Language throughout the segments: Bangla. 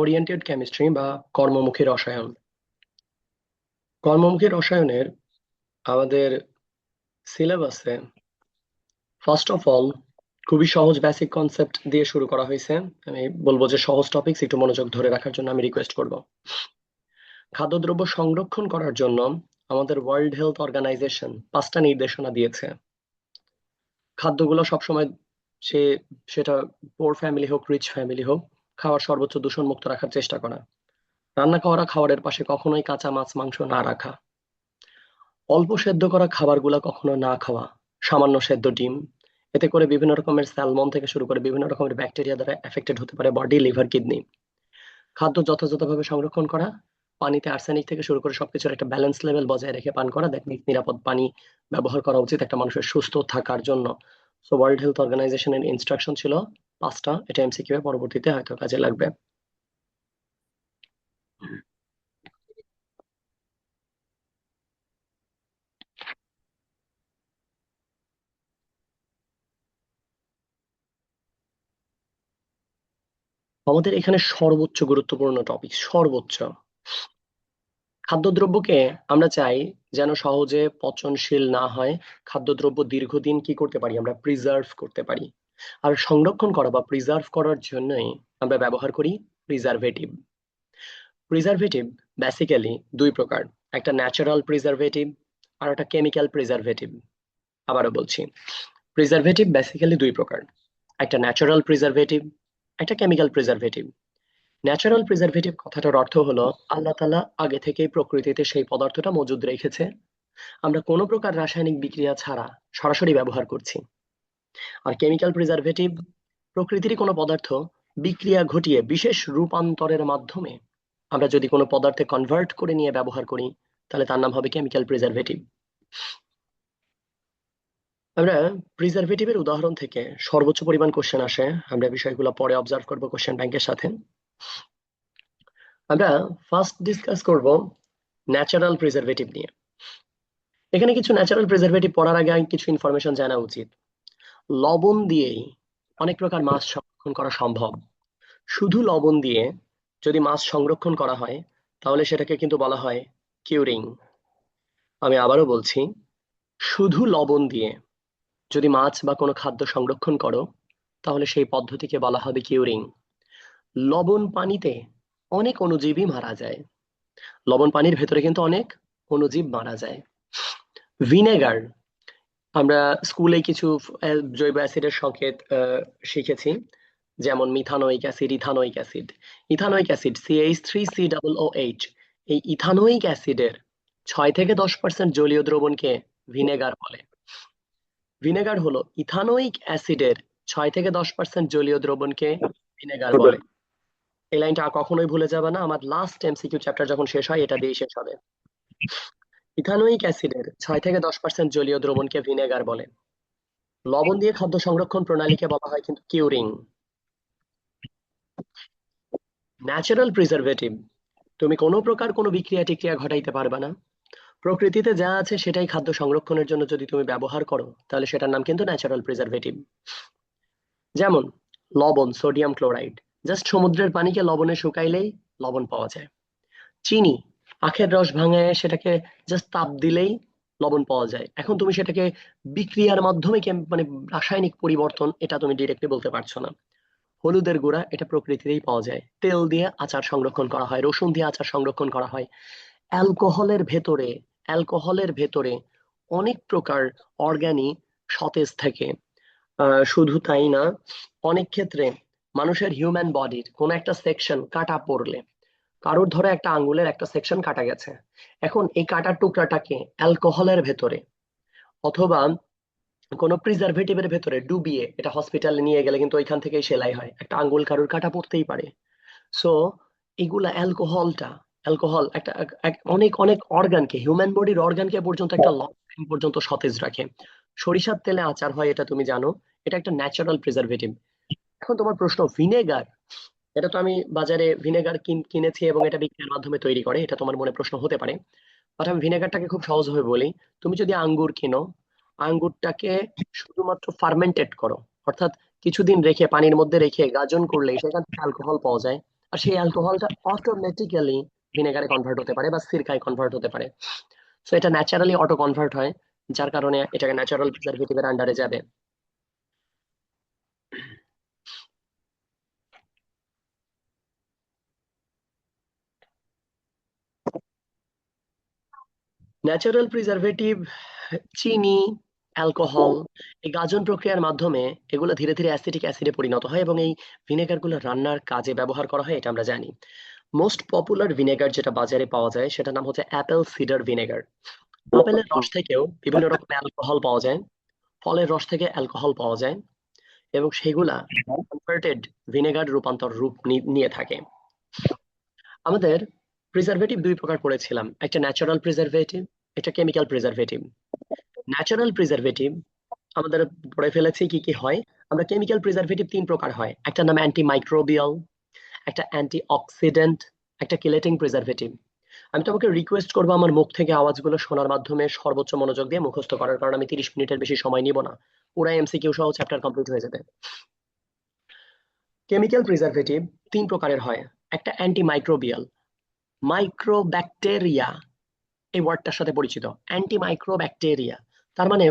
ওরিয়েন্টেড কেমিস্ট্রি বা কর্মমুখী রসায়ন। কর্মমুখী রসায়নের আমাদের সিলেবাসে ফার্স্ট অফ অল খুবই সহজ বেসিক কনসেপ্ট দিয়ে শুরু করা হয়েছে। আমি বলবো যে সহজ টপিকস একটু মনোযোগ ধরে রাখার জন্য আমি রিকোয়েস্ট করব। খাদ্যদ্রব্য সংরক্ষণ করার জন্য আমাদের ওয়ার্ল্ড হেলথ অর্গানাইজেশন 5টা নির্দেশনা দিয়েছে। খাদ্যগুলো সবসময় সে সেটা পোর ফ্যামিলি হোক রিচ ফ্যামিলি হোক, খাওয়ার সর্বোচ্চ দূষণ মুক্ত রাখার চেষ্টা করা। রান্না করা খাবারের পাশে কখনোই কাঁচা মাছ মাংস না রাখা। অল্প সেদ্ধ করা খাবারগুলো কখনো না খাওয়া। সামান্য সেদ্ধ ডিম। এতে করে বিভিন্ন রকমের স্যালমন থেকে শুরু করে বিভিন্ন রকমের ব্যাকটেরিয়া দ্বারা এফেক্টেড হতে পারে বডি, লিভার, কিডনি। খাদ্য যথাযথভাবে সংরক্ষণ করা। পানিতে আর্সেনিক থেকে শুরু করে সবকিছুর একটা ব্যালেন্স লেভেল বজায় রেখে পান করা। দ্যাট মিন্স নিরাপদ পানি ব্যবহার করা উচিত একটা মানুষের সুস্থ থাকার জন্য। সো ওয়ার্ল্ড হেলথ অর্গানাইজেশনের ইনস্ট্রাকশন ছিল 5টা। এটা এমসিকিউ এ পরবর্তীতে হয়তো কাজে লাগবে। আমাদের এখানে সর্বোচ্চ গুরুত্বপূর্ণ টপিক, সর্বোচ্চ খাদ্যদ্রব্যকে আমরা চাই যেন সহজে পচনশীল না হয়। খাদ্যদ্রব্য দীর্ঘদিন কি করতে পারি, আমরা প্রিজার্ভ করতে পারি। আর সংরক্ষণ করা বা প্রিজার্ভ করার জন্যই আমরা ব্যবহার করি প্রিজারভেটিভ। প্রিজারভেটিভ বেসিক্যালি দুই প্রকার, একটা ন্যাচারাল প্রিজারভেটিভ আর একটা কেমিক্যাল প্রিজারভেটিভ। আবারও বলছি, প্রিজারভেটিভ বেসিক্যালি দুই প্রকার, একটা ন্যাচারাল প্রিজারভেটিভ, একটা কেমিক্যাল প্রিজারভেটিভ। ন্যাচারাল প্রিজারভেটিভ কথাটার অর্থ হলো আল্লাহ তাআলা আগে থেকেই প্রকৃতিতে সেই পদার্থটা মজুদ রেখেছে, আমরা কোনো প্রকার রাসায়নিক বিক্রিয়া ছাড়া সরাসরি ব্যবহার করছি। আর কেমিক্যাল প্রিজারভেটিভ প্রকৃতিরই কোনো পদার্থ বিক্রিয়া ঘটিয়ে বিশেষ রূপান্তরের মাধ্যমে আমরা যদি কোনো পদার্থে কনভার্ট করে নিয়ে ব্যবহার করি, তাহলে তার নাম হবে কেমিক্যাল প্রিজারভেটিভ। আমরা প্রিজারভেটিভের উদাহরণ থেকে সর্বোচ্চ পরিমাণ কোশ্চেন আসে, আমরা বিষয়গুলো পরে অবজার্ভ করব কোশ্চেন ব্যাংকের সাথে। আমরা ফার্স্ট ডিসকাস করব ন্যাচারাল প্রিজারভেটিভ নিয়ে। এখানে কিছু ন্যাচারাল প্রিজারভেটিভ পড়ার আগে কিছু ইনফরমেশন জানা উচিত। লবণ দিয়েই অনেক প্রকার মাছ সংরক্ষণ করা সম্ভব। শুধু লবণ দিয়ে যদি মাছ সংরক্ষণ করা হয়, তাহলে সেটাকে কিন্তু বলা হয় কিউরিং। আমি আবারও বলছি, শুধু লবণ দিয়ে যদি মাছ বা কোনো খাদ্য সংরক্ষণ করো, তাহলে সেই পদ্ধতিকে বলা হবে কিউরিং। লবণ পানিতে অনেক অণুজীবই মারা যায়। লবণ পানির ভেতরে কিন্তু অনেক অণুজীব মারা যায়। ভিনেগার, আমরা স্কুলে কিছু জৈব অ্যাসিডের সংকেত শিখেছি, যেমন methanoic acid, ethanoic acid. Ethanoic acid CH3COOH, এই ইথানোইক অ্যাসিডের 6 থেকে 10% জলীয় দ্রবণকে ভিনেগার বলে। ভিনেগার হলো ইথানোইক অ্যাসিডের 6 থেকে 10% জলীয় দ্রবণকে ভিনেগার বলে। এই লাইনটা কখনোই ভুলে যাবে না, আমার লাস্ট এমসিকিউ চ্যাপ্টার যখন শেষ হয় এটা দিয়ে শেষ হবে। ইথানোইক অ্যাসিডের 6 থেকে 10% জলীয় দ্রবণকে ভিনেগার বলে। লবণ দিয়ে খাদ্য সংরক্ষণ প্রণালীকে বলা হয় কিন্তু কিউরিং। ন্যাচারাল প্রিজারভেটিভ, তুমি কোনো প্রকার কোনো বিক্রিয়া টিক্রিয়া ঘটাইতে পারবে না। প্রকৃতিতে যা আছে সেটাই খাদ্য সংরক্ষণের জন্য যদি তুমি ব্যবহার করো, তাহলে সেটার নাম কিন্তু ন্যাচারাল প্রিজারভেটিভ। যেমন লবণ, সোডিয়াম ক্লোরাইড, জাস্ট সমুদ্রের পানিকে লবণে শুকাইলেই লবণ পাওয়া যায়। চিনি, আখের রস ভাঙায় সেটাকে জাস্ট তাপ দিলেই লবণ পাওয়া যায়। এখন তুমি সেটাকে বিক্রিয়ার মাধ্যমে মানে রাসায়নিক পরিবর্তন, এটা তুমি ডিরেক্টলি বলতে পারছো না। হলুদের গুঁড়া, এটা প্রকৃতিতেই পাওয়া যায়। তেল দিয়ে আচার সংরক্ষণ করা হয়, রসুন দিয়ে আচার সংরক্ষণ করা হয়। অ্যালকোহলের ভেতরে অ্যালকোহলের ভেতরে অনেক প্রকার অর্গানিক সতেজ থাকে। শুধু তাই না, অনেক ক্ষেত্রে মানুষের হিউম্যান বডির কোন একটা সেকশন কাটা পড়লে, কারোর ধরে একটা আঙ্গুলের একটা সেকশন কাটা গেছে, এখন এই কাটার টুকরাটাকে অ্যালকোহলের ভেতরে অথবা কোনো প্রিজারভেটিভের ভেতরে ডুবিয়ে এটা হসপিটালে নিয়ে গেলে কিন্তু ওইখান থেকেই সেলাই হয়। একটা আঙ্গুল কারোর কাটা পড়তেই পারে। সো এগুলা অ্যালকোহল একটা অনেক অনেক অর্গানকে, হিউম্যান বডির অর্গানকে পর্যন্ত একটা লং টাইম পর্যন্ত সতেজ রাখে। সরিষার তেলে আচার হয়, এটা তুমি জানো, এটা একটা ন্যাচারাল প্রিজারভেটিভ। এখন তোমার প্রশ্ন, ভিনেগার, এটা তো আমি বাজারে ভিনেগার কিনেছি এবং এটা বিক্রিয়ার মাধ্যমে তৈরি করে, এটা তোমার মনে প্রশ্ন হতে পারে। বাট আমি ভিনেগারটাকে খুব সহজভাবে বলি। তুমি যদি আঙ্গুর কিনো, আঙ্গুরটাকে শুধুমাত্র ফার্মেন্টেড করো, অর্থাৎ কিছুদিন রেখে পানির মধ্যে রেখে গাজন করলে সেখান থেকে অ্যালকোহল পাওয়া যায়। আর সেই অ্যালকোহলটা অটোমেটিক্যালি ভিনেগারে কনভার্ট হতে পারে বা সিরকায় কনভার্ট হতে পারে। সো এটা ন্যাচারালি অটো কনভার্ট হয়, যার কারণে এটাকে ন্যাচারাল প্রিজারভেটিভের আন্ডারে যাবে। ন্যাচারাল প্রিজারভেটিভ, চিনি, অ্যালকোহল, এই গাজন প্রক্রিয়ার মাধ্যমে এগুলো ধীরে ধীরে অ্যাসিটিক অ্যাসিডে পরিণত হয় এবং এই ভিনেগার গুলো রান্নার কাজে ব্যবহার করা হয়, এটা আমরা জানি। মোস্ট পপুলার ভিনেগার যেটা বাজারে পাওয়া যায় সেটার নাম হচ্ছে অ্যাপেল সিডার ভিনেগার। আপেলের রস থেকেও বিভিন্ন রকম অ্যালকোহল পাওয়া যায়, ফলের রস থেকে অ্যালকোহল পাওয়া যায়, এবং সেগুলা কনভার্টেড ভিনেগার রূপান্তর রূপ নিয়ে থাকে। আমাদের প্রিজারভেটিভ দুই প্রকার পড়েছিলাম, একটা ন্যাচারাল প্রিজারভেটিভ, একটা কেমিক্যাল প্রিজারভেটিভ। ন্যাচারাল প্রিজারভেটিভ আমাদের পড়ে ফেলেছি কি কি হয়। আমরা কেমিক্যাল প্রিজারভেটিভ তিন প্রকার হয়, একটা নাম অ্যান্টি মাইক্রোবিয়াল, একটা অ্যান্টি অক্সিডেন্ট, একটা কিলেটিং প্রিজারভেটিভ। আমি তোমাকে রিকোয়েস্ট করবো আমার মুখ থেকে আওয়াজগুলো শোনার মাধ্যমে সর্বোচ্চ মনোযোগ দিয়ে মুখস্থ করার, কারণ আমি 30 মিনিটের বেশি সময় নিব না, পুরো এমসিকিউ সহ চ্যাপ্টার কমপ্লিট হয়ে যাবে। কেমিক্যাল প্রিজারভেটিভ তিন প্রকারের হয়, একটা অ্যান্টি মাইক্রোবিয়াল, মাইক্রোব্যাকটেরিয়া এই ওয়ার্ডটার সাথে পরিচিত, অ্যান্টি মাইক্রোব্যাকটেরিয়া, তার মানে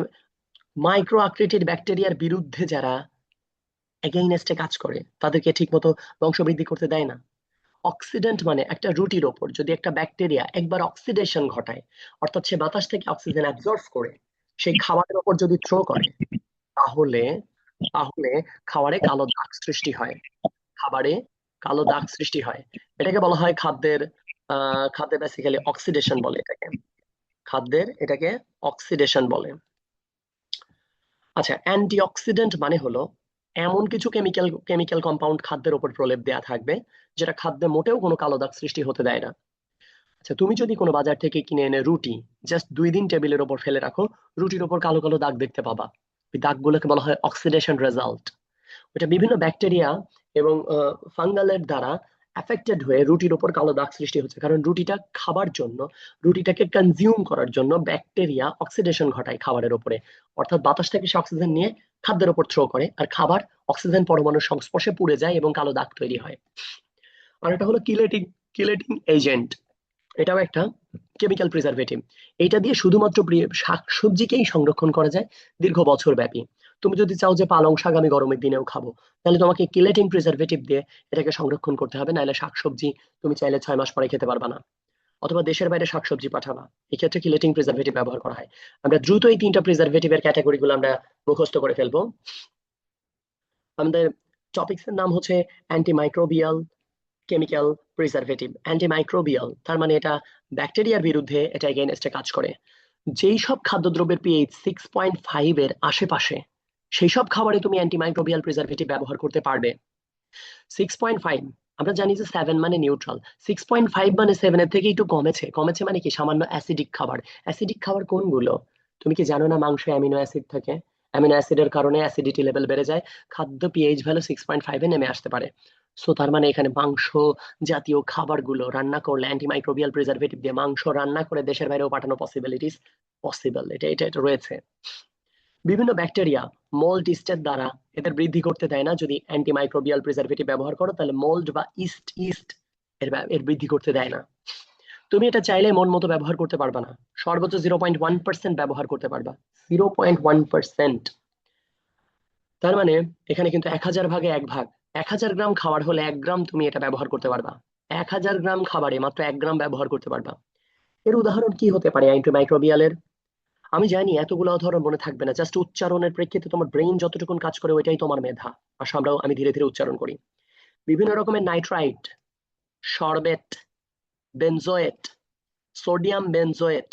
মাইক্রো আকৃতির ব্যাকটেরিয়ার বিরুদ্ধে যারা এগেইনস্টে কাজ করে তাদেরকে ঠিক মতো বংশবৃদ্ধি করতে দেয় না। অক্সিডেন্ট মানে একটা রুটির ওপর যদি একটা ব্যাকটেরিয়া একবার অক্সিডেশন ঘটায়, অর্থাৎ সে বাতাস থেকে অক্সিজেন অ্যাবজর্ব করে সেই খাবারের ওপর যদি থ্রো করে, তাহলে তাহলে খাবারে কালো দাগ সৃষ্টি হয়, খাবারে কালো দাগ সৃষ্টি হয়। এটাকে বলা হয় খাদ্যের খাদ্যে বেসিক্যালি অক্সিডেশন বলে এটাকে, খাদ্যের এটাকে অক্সিডেশন বলে। আচ্ছা, অ্যান্টিঅক্সিডেন্ট মানে হলো এমন কিছু কেমিক্যাল কেমিক্যাল কম্পাউন্ড খাদ্যের উপর প্রলেপ দেয়া থাকবে যেটা খাদ্যে মোটেও কোনো কালো দাগ সৃষ্টি হতে দেয় না। আচ্ছা, তুমি যদি কোনো বাজার থেকে কিনে এনে রুটি জাস্ট 2 দিন টেবিলের ওপর ফেলে রাখো, রুটির ওপর কালো কালো দাগ দেখতে পাবা। ওই দাগগুলোকে বলা হয় অক্সিডেশন রেজাল্ট। ওটা বিভিন্ন ব্যাকটেরিয়া এবং ফাঙ্গালের দ্বারা অ্যাফেক্টেড হয়ে রুটির ওপর কালো দাগ সৃষ্টি হচ্ছে, কারণ রুটিটা খাবার জন্য, রুটিটাকে কনজিউম করার জন্য ব্যাকটেরিয়া অক্সিডেশন ঘটায় খাবারের উপরে, অর্থাৎ বাতাস থেকে সে অক্সিজেন নিয়ে খাদ্যের উপর থ্রো করে, আর খাবার অক্সিজেন পরমাণুর সংস্পর্শে পুড়ে যায় এবং কালো দাগ তৈরি হয়। আর এটা হলো কিলেটিং কিলেটিং এজেন্ট, এটাও একটা কেমিক্যাল প্রিজারভেটিভ। এটা দিয়ে শুধুমাত্র শাকসবজিকেই সংরক্ষণ করা যায় দীর্ঘ বছর ব্যাপী। তুমি যদি চাও যে পালং শাক আমি গরমের দিনেও খাবো, তাহলে তোমাকে কিলেটিং প্রিজারভেটিভ দিয়ে এটাকে সংরক্ষণ করতে হবে, নাহলে শাকসবজি তুমি চাইলে 6 মাস পরে খেতে পারবা না, অথবা দেশের বাইরে শাকসবজি পাঠাবা, এক্ষেত্রে কিলেটিং প্রিজারভেটিভ ব্যবহার করা হয়। আমরা দ্রুত এই তিনটা প্রিজারভেটিভের ক্যাটাগরি গুলো আমরা মুখস্থ করে ফেলবো। আমাদের টপিক্স এর নাম হচ্ছে অ্যান্টিমাইক্রোবিয়াল কেমিক্যাল প্রিজারভেটিভ। অ্যান্টিমাইক্রোবিয়াল তার মানে এটা ব্যাকটেরিয়ার বিরুদ্ধে এটা এগেইনস্টে কাজ করে। যেই সব খাদ্যদ্রব্যের পিএইচ 6.5 এর আশেপাশে, সেই সব খাবারে তুমি অ্যান্টিমাইক্রোবিয়াল প্রিজারভেটিভ ব্যবহার করতে পারবে। 6.5, আমরা জানি যে 7 মানে নিউট্রাল, 6.5 মানে 7 এর থেকে একটু কমেছে, কমেছে মানে কি সামান্য অ্যাসিডিক খাবার। অ্যাসিডিক খাবার কোনগুলো? তুমি কি জানো না মাংসে অ্যামিনো অ্যাসিড থাকে, অ্যামিনো অ্যাসিডের কারণে অ্যাসিডিটি লেভেল বেড়ে যায়, খাদ্য পিএইচ ভ্যালু 6.5 এ নেমে আসতে পারে। সো তার মানে এখানে মাংস জাতীয় খাবারগুলো রান্না করলে অ্যান্টিমাইক্রোবিয়াল প্রিজারভেটিভ দিয়ে মাংস রান্না করে দেশের বাইরেও পাঠানো পসিবিলিটিস পসিবল, এটা এটা এটা রয়েছে। বিভিন্ন ব্যাকটেরিয়া মোল্ড ইস্টের দ্বারা এদের বৃদ্ধি করতে দেয় না, যদি অ্যান্টিমাইক্রোবিয়াল প্রিজারভেটিভ ব্যবহার করো তাহলে মোল্ড বা ইস্ট ইস্ট এর বৃদ্ধি করতে দেয় না। তুমি এটা চাইলে মন মতো ব্যবহার করতে পারবা না, সর্বোচ্চ 0.1% ব্যবহার করতে পারবা, 0.1%। তার মানে এখানে কিন্তু 1000 ভাগে 1 ভাগ, 1000 গ্রাম খাবার হলে 1 গ্রাম তুমি এটা ব্যবহার করতে পারবা, 1000 গ্রাম খাবারে মাত্র 1 গ্রাম ব্যবহার করতে পারবা। এর উদাহরণ কি হতে পারে অ্যান্টিমাইক্রোবিয়ালের? আমি জানি এতগুলো উদাহরণ মনে থাকবে না, জাস্ট উচ্চারণের প্রেক্ষিতে তোমার ব্রেইন যতটুকু কাজ করে ওইটাই তোমার মেধা। আসো আমি ধীরে ধীরে উচ্চারণ করি। বিভিন্ন রকমের nitrite, sorbate, benzoate, sodium benzoate,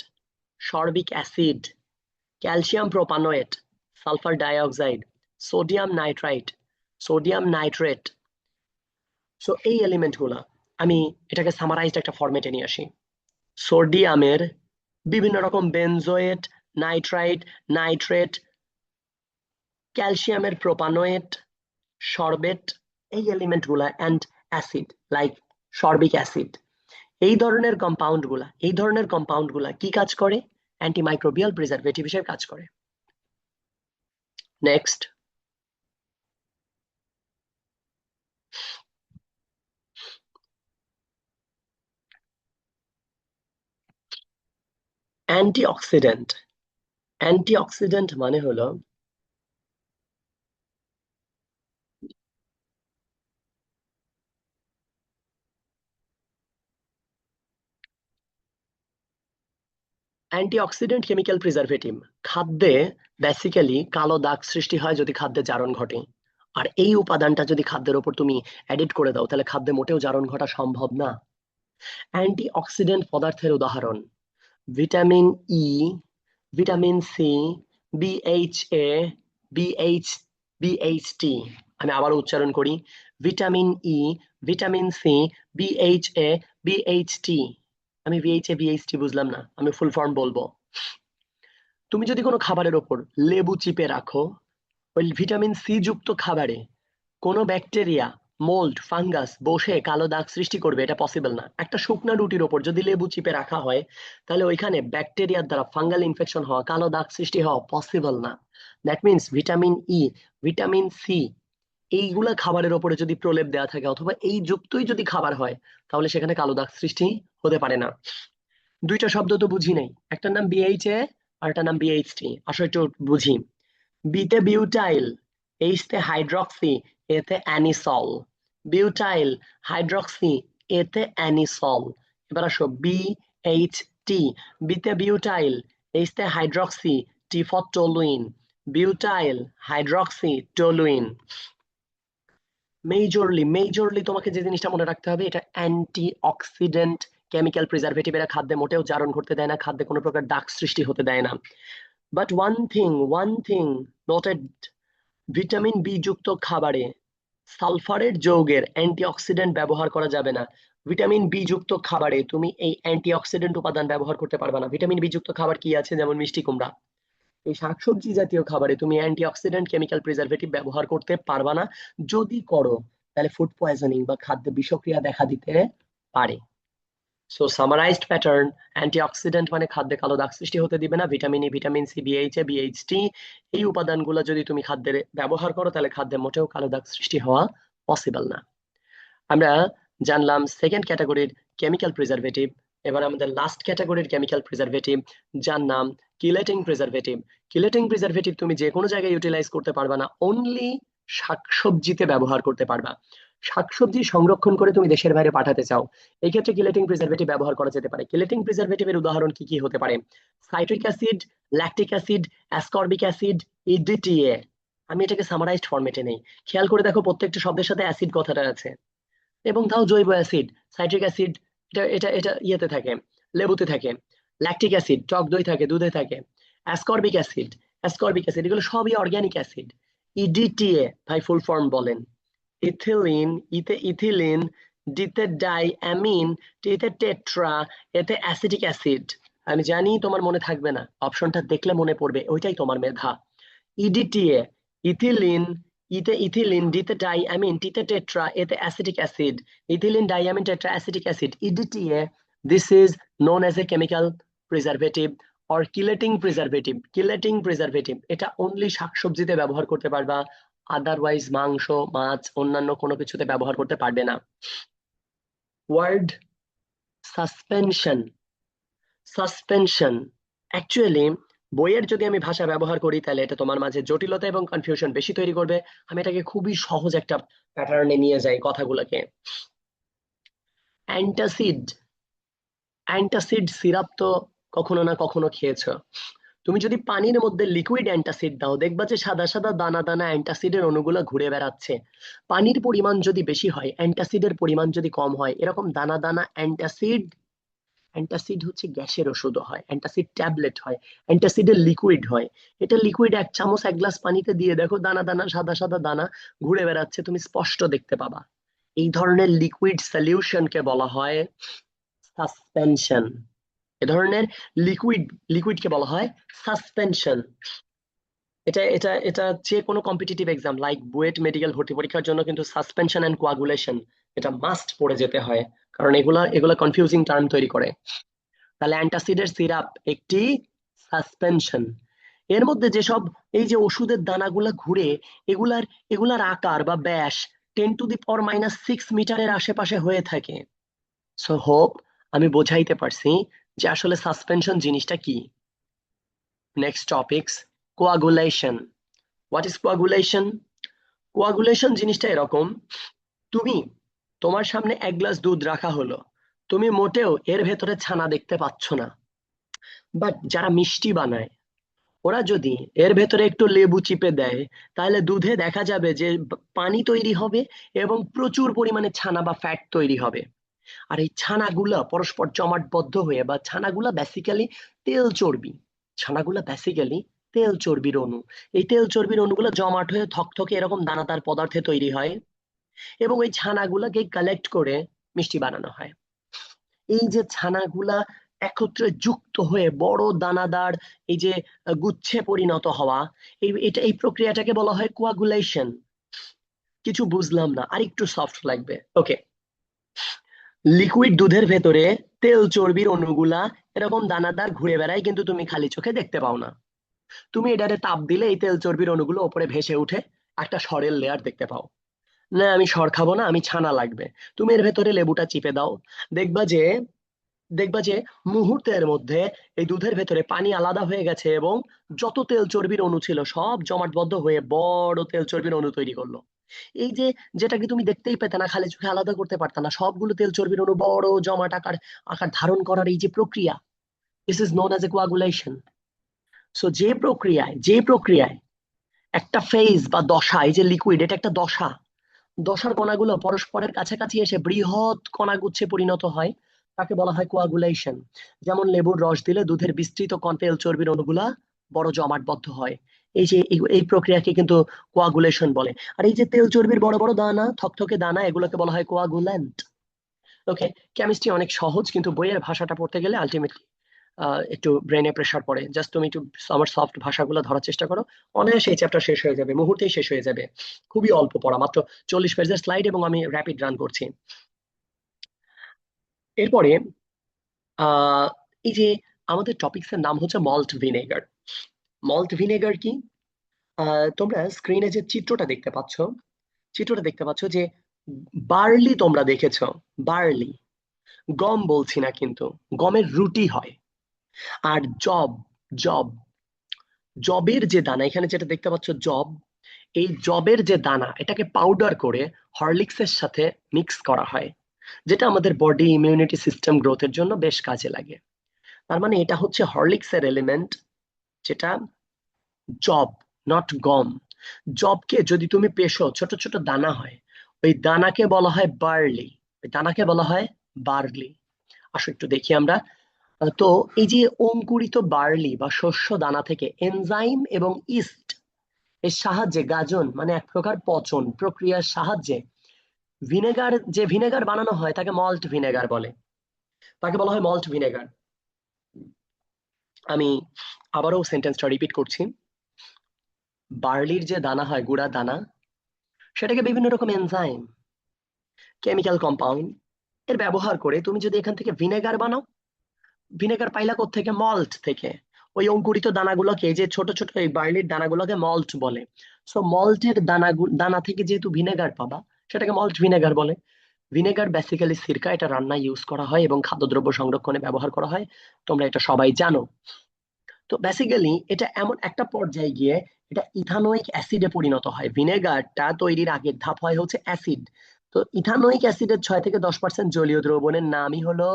sorbic acid, calcium propanoate, sulphur dioxide, sodium nitrite, sodium nitrate. So এই এলিমেন্ট গুলা আমি এটাকে সামারাইজড একটা ফরম্যাটে নিয়ে আসি। সোডিয়ামের বিভিন্ন রকম বেনজোয়েট, নাইট্রাইট, নাইট্রেট, ক্যালসিয়ামের প্রোপানোয়েট, সরবেট, এই এলিমেন্ট গুলা অ্যান্ড অ্যাসিড লাইক সরবিক অ্যাসিড, এই ধরনের কম্পাউন্ড গুলা কি কাজ করে? অ্যান্টিমাইক্রোবিয়াল প্রিজারভেটিভ হিসেবে কাজ করে। Next, antioxidant. অ্যান্টিঅক্সিডেন্ট মানে হলো অ্যান্টিঅক্সিডেন্ট কেমিক্যাল প্রিজারভেটিভ। খাদ্যে বেসিক্যালি কালো দাগ সৃষ্টি হয় যদি খাদ্যে জারণ ঘটে। আর এই উপাদানটা যদি খাদ্যের ওপর তুমি এডিট করে দাও তাহলে খাদ্যে মোটেও জারণ ঘটা সম্ভব না। অ্যান্টিঅক্সিডেন্ট পদার্থের উদাহরণ vitamin E, vitamin C, BHA, BH BHT. আমি আবার উচ্চারণ করি, vitamin E, vitamin C, BHA, BHT. আমি বিএইচএ বিএইচটি বুঝলাম না, আমি ফুল ফর্ম বলবো। তুমি যদি কোনো খাবারের ওপর লেবু চিপে রাখো, ওই ভিটামিন সি যুক্ত খাবারে কোনো ব্যাকটেরিয়া, মোল্ড, ফাঙ্গাস বসে কালো দাগ সৃষ্টি করবে এটা পসিবল না। একটা শুকনা রুটির ওপর যদি লেবু চিপে রাখা হয় তাহলে ওইখানে ব্যাকটেরিয়ার দ্বারা ফাঙ্গাল ইনফেকশন হওয়া, কালো দাগ সৃষ্টি হওয়া পসিবল না। That means vitamin E, vitamin C এইগুলা খাবারের ওপরে যদি প্রলেপ দেওয়া থাকে অথবা এই যুক্তই যদি খাবার হয় তাহলে সেখানে কালো দাগ সৃষ্টি হতে পারে না। দুইটা শব্দ তো বুঝি নাই, একটার নাম বিএইচএ আর একটা নাম বিএইচটি। আসো একটু বুঝি। বিতে বিউটাইল, এইচতে হাইড্রক্সি, এতে অ্যানিসল। বিউটাইল, হাইড্রক্সি, এতে অ্যানিসল। এবার আসো বি এইচ টি। বিতে বিউটাইল, এইচতে hydroxy, T for toluene. Butyl, hydroxy, toluene. Majorly তোমাকে যে জিনিসটা মনে রাখতে হবে, এটা অ্যান্টি অক্সিডেন্ট কেমিক্যাল প্রিজারভেটিভ। এরা খাদ্যে মোটেও জারণ করতে দেয় না, খাদ্যে কোনো প্রকার দাগ সৃষ্টি হতে দেয় না। But one thing noted, vitamin B যুক্ত খাবারে সালফারেট যৌগের অ্যান্টিঅক্সিডেন্ট ব্যবহার করা যাবে না। ভিটামিন বি যুক্ত খাবারে তুমি এই অ্যান্টিঅক্সিডেন্ট উপাদান ব্যবহার করতে পারবে না। ভিটামিন বি যুক্ত খাবার কি আছে, যেমন মিষ্টি কুমড়া, এই শাকসবজি জাতীয় খাবারে তুমি অ্যান্টিঅক্সিডেন্ট কেমিক্যাল প্রিজারভেটিভ ব্যবহার করতে পারবা না। যদি করো তাহলে ফুড পয়জনিং বা খাদ্য বিষক্রিয়া দেখা দিতে পারে। সো সামারাইজড প্যাটার্ন, অ্যান্টিঅক্সিডেন্ট মানে খাদ্যে কালো দাগ সৃষ্টি হতে দিবে না। Vitamin E, vitamin C, BHA, BHT এই উপাদানগুলো যদি তুমি খাদ্যে ব্যবহার করো তাহলে খাদ্যে মোটেও কালো দাগ সৃষ্টি হওয়া পসিবল না। আমরা জানলাম সেকেন্ড ক্যাটাগরির কেমিক্যাল প্রিজারভেটিভ। এবার আমাদের লাস্ট ক্যাটাগরির কেমিক্যাল প্রিজারভেটিভ, যার নাম কিলেটিং প্রিজারভেটিভ। কিলেটিং প্রিজারভেটিভ তুমি যে কোনো জায়গায় ইউটিলাইজ করতে পারবা না, অনলি শাকসবজিতে ব্যবহার করতে পারবা। শাকসবজি সংরক্ষণ করে তুমি দেশের বাইরে পাঠাতে চাও, এই ক্ষেত্রে কিলেটিং প্রিজারভেটিভ ব্যবহার করা যেতে পারে। কিলেটিং প্রিজারভেটিভের উদাহরণ কি কি হতে পারে? Citric acid, lactic acid, ascorbic acid, EDTA. আমি এটাকে সামারাইজড ফরম্যাটে নেই, খেয়াল করে দেখো প্রত্যেকটা শব্দের সাথে অ্যাসিড কথাটা আছে। এবং তাও জৈব অ্যাসিড, সাইট্রিক অ্যাসিড এটা এটা এটা ইয়েতে থাকে, লেবুতে থাকে। ল্যাকটিক অ্যাসিড টক দই থাকে, দুধে থাকে। অ্যাসকর্বিক অ্যাসিড, এগুলো সবই অর্গানিক অ্যাসিড। ইডিটিএ ভাই ফুল ফর্ম বলেন? ইথিলিন, ইতে ইথিলিন, ডিতে ডাই অ্যামিন, টিতে টেট্রা, এতে অ্যাসিটিক অ্যাসিড। আমি জানি তোমার মনে থাকবে না, অপশনটা দেখলে মনে পড়বে, ওইটাই তোমার মেধা। ইডিটিএ, ইথিলিন, ইতে ইথিলিন, ডিতে ডাই অ্যামিন, টিতে টেট্রা, এতে acetic acid. Ethylene, diamine, tetra, acetic acid, EDTA. This is known as a chemical preservative or chelating preservative. Chelating preservative এটা অনলি শাকসবজিতে ব্যবহার করতে পারবা, আদারওয়াইজ মাংস, মাছ, অন্যান্য কোনো কিছুতে ব্যবহার করতে পারবে না। Word suspension. সাসপেনশন অ্যাকচুয়ালি বইয়ের যদি আমি ভাষা ব্যবহার করি তাহলে এটা তোমার মাঝে জটিলতা এবং কনফিউশন বেশি তৈরি করবে। আমি এটাকে খুবই সহজ একটা প্যাটার্নে নিয়ে যাই কথাগুলোকে। অ্যান্টাসিড, অ্যান্টাসিড সিরাপ তো কখনো না কখনো খেয়েছো। তুমি যদি পানির মধ্যে লিকুইড অ্যান্টাসিড দাও দেখবা যে সাদা সাদা দানা দানা অ্যান্টাসিডের অণুগুলো ঘুরে বেড়াচ্ছে। পানির পরিমাণ যদি বেশি হয়, অ্যান্টাসিডের পরিমাণ যদি কম হয়, এরকম দানা দানা অ্যান্টাসিড। অ্যান্টাসিড হচ্ছে গ্যাসের ওষুধও হয়, অ্যান্টাসিড ট্যাবলেট হয়, অ্যান্টাসিডের লিকুইড হয়। এটা লিকুইড 1 চামচ 1 গ্লাস পানিতে দিয়ে দেখো, দানা দানা সাদা সাদা দানা ঘুরে বেড়াচ্ছে, তুমি স্পষ্ট দেখতে পাবা। এই ধরনের লিকুইড সলিউশনকে বলা হয় সাসপেনশন। এ ধরনের লিকুইডকে বলা হয় সাসপেনশন। এটা এটা এটা যে কোনো competitive exam like BUET medical ভর্তি পরীক্ষার জন্য কিন্তু সাসপেনশন এন্ড কোয়াগুলেশন এটা মাস্ট পড়ে যেতে হয়, কারণ এগুলা এগুলা কনফিউজিং টার্ম তৈরি করে। তাহলে অ্যান্টাসিডের সিরাপ একটি সাসপেনশন। এর মধ্যে যেসব এই যে ওষুধের দানাগুলা ঘুরে, এগুলার এগুলার আকার বা ব্যাস 10⁻⁻⁶ মিটারের আশেপাশে হয়ে থাকে। সো হোপ আমি বোঝাইতে পারছি যে আসলে সাসপেনশন জিনিসটা কি। Next topics, coagulation. What is coagulation? Coagulation জিনিসটা এরকম, তুমি, তোমার সামনে এক গ্লাস দুধ রাখা হলো, তুমি মোটেও এর ভেতরে ছানা দেখতে পাচ্ছ না, বাট যারা মিষ্টি বানায় ওরা যদি এর ভেতরে একটু লেবু চিপে দেয়, তাহলে দুধে দেখা যাবে যে পানি তৈরি হবে এবং প্রচুর পরিমাণে ছানা বা ফ্যাট তৈরি হবে। আর এই ছানাগুলা পরস্পর জমাটবদ্ধ হয়ে, বা ছানাগুলা বেসিক্যালি তেল চর্বি, ছানাগুলা বেসিক্যালি তেল চর্বির অণু। এই তেল চর্বির অণুগুলো জমাট হয়ে থকথকে এরকম দানাদার পদার্থে তৈরি হয়, এবং ওই ছানাগুলাকে কালেক্ট করে মিষ্টি বানানো হয়। এই যে ছানাগুলা একত্রে যুক্ত হয়ে বড় দানাদার এই যে গুচ্ছে পরিণত হওয়া, এই প্রক্রিয়াটাকে বলা হয় কোয়াগুলেশন। কিছু বুঝলাম না, আর একটু সফট লাগবে, ওকে। লিকুইড দুধের ভেতরে তেল চর্বির অণুগুলা এরকম দানাদার ঘুরে বেড়ায়, কিন্তু তুমি খালি চোখে দেখতে পাও না। তুমি এটাতে তাপ দিলে এই তেল চর্বির অণুগুলো উপরে ভেসে উঠে একটা সরের লেয়ার দেখতে পাও। না, আমি সর খাবো না, আমি ছানা লাগবে। তুমি এর ভেতরে লেবুটা চিপে দাও, দেখবা যে দেখবা যে মুহূর্তের মধ্যে এই দুধের ভেতরে পানি আলাদা হয়ে গেছে, এবং যত তেল চর্বির অণু ছিল সব জমাটবদ্ধ হয়ে বড় তেল চর্বির অণু তৈরি করলো। এই যে, যেটাকে তুমি দেখতেই পেতে না, খালি চোখে আলাদা করতে পারত না, সবগুলো তেল চর্বির অণু বড় জমাট আকার আকার ধারণ করার এই যে প্রক্রিয়া, this is known as a coagulation. So যে প্রক্রিয়ায় একটা ফেজ বা দশা, এই যে লিকুইড, এটা একটা দশা, দশার কণাগুলো পরস্পরের কাছাকাছি এসে বৃহৎ কণাগুচ্ছে পরিণত হয়, তাকে বলা হয় কোয়াগুলেশন। যেমন লেবুর রস দিলে দুধের বিস্তৃত তেল চর্বির অণুগুলা বড় জমাটবদ্ধ হয়। এই প্রক্রিয়াকে কিন্তু কোয়াগুলেশন বলে। আর এই যে তেল চর্বির বড় বড় দানা, থকথকে দানা, এগুলোকে বলা হয় কোয়াগুল্যান্ট। ওকে, কেমিস্ট্রি অনেক সহজ, কিন্তু বইয়ের ভাষাটা পড়তে গেলে আলটিমেটলি একটু ব্রেনে প্রেসার পড়ে। জাস্ট তুমি একটু আমার সফট ভাষাগুলো ধরার চেষ্টা করো, অনায়াসে এই চ্যাপ্টার শেষ হয়ে যাবে, মুহূর্তেই শেষ হয়ে যাবে। খুবই অল্প পড়া, মাত্র 40 পেজের স্লাইড, এবং আমি র্যাপিড রান করছি। এরপরে আহ এই যে আমাদের টপিকস এর নাম হচ্ছে মল্ট ভিনেগার। মল্ট ভিনেগার কি? তোমরা স্ক্রিনে যে চিত্রটা দেখতে পাচ্ছ যে বার্লি তোমরা দেখেছো, বার্লি, গম বলছি না কিন্তু, গমের রুটি হয়। আর জব, জব জবের যে দানা, এখানে যেটা দেখতে পাচ্ছ জব, এই জবের যে দানা, এটাকে পাউডার করে হরলিক্সের সাথে মিক্স করা হয়, যেটা আমাদের বডি ইমিউনিটি সিস্টেম গ্রোথের জন্য বেশ কাজে লাগে। তার মানে এটা হচ্ছে হরলিক্সের এলিমেন্ট, যেটা জব, নট গম। জবকে যদি তুমি পেশো, ছোট ছোট দানা হয়, ওই দানাকে বলা হয় বার্লি, ওই দানাকে বলা হয় বার্লি। আসো একটু দেখি আমরা। তো এই যে অঙ্কুরিত বার্লি বা শস্য দানা থেকে এনজাইম এবং ইস্ট এর সাহায্যে, গাজন মানে এক প্রকার পচন প্রক্রিয়ার সাহায্যে ভিনেগার বানানো হয়, তাকে মল্ট ভিনেগার বলে, তাকে বলা হয় মল্ট ভিনেগার। আমি আবারও সেন্টেন্সটা রিপিট করছি। বার্লির যে দানা হয়, গুঁড়া দানা, সেটাকে বিভিন্ন রকম এনজাইম, কেমিক্যাল কম্পাউন্ড এর ব্যবহার করে তুমি যদি এখান থেকে ভিনেগার বানাও, ভিনেগার পাইলা থেকে মল্ট থেকে। ওই অঙ্কুরিত দানাগুলোকে, যে ছোট ছোট এই বার্লির দানাগুলোকে মল্ট বলে। সো মল্টের দানা থেকে যেহেতু ভিনেগার পাবা, সেটাকে মল্ট ভিনেগার বলে। ভিনেগার বেসিক্যালি সিরকা, এটা রান্নায় ইউজ করা হয় এবং খাদ্যদ্রব্য সংরক্ষণে ব্যবহার করা হয়, তোমরা এটা সবাই জানো। তো বেসিক্যালি এটা এমন একটা পর্যায়ে গিয়ে এটা ইথানোয়িক অ্যাসিডে পরিণত হয়। ভিনেগারটা তৈরির আগের ধাপ হয় হচ্ছে অ্যাসিড। তো ইথানোয়িক অ্যাসিডের 6 থেকে 10% জলীয় দ্রবণের নামই হলো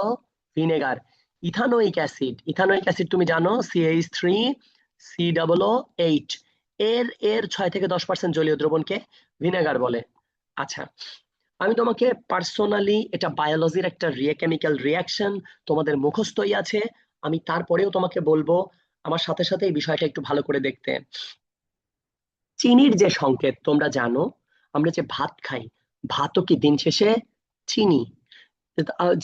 ভিনেগার। ইথানোয়িক অ্যাসিড তুমি জানো, CH3COO, এর এর 6 থেকে 10% জলীয় দ্রবণকে ভিনেগার বলে। আচ্ছা, আমি তোমাকে পার্সোনালি, এটা বায়োলজির একটা কেমিক্যাল রিয়াকশন, তোমাদের মুখস্থই আছে, আমি তারপরেও তোমাকে বলবো আমার সাথে সাথে এই বিষয়টা একটু ভালো করে দেখতে। চিনির যে সংকেত তোমরা জানো, আমরা যে ভাত খাই, ভাতও কি দিন শেষে চিনি?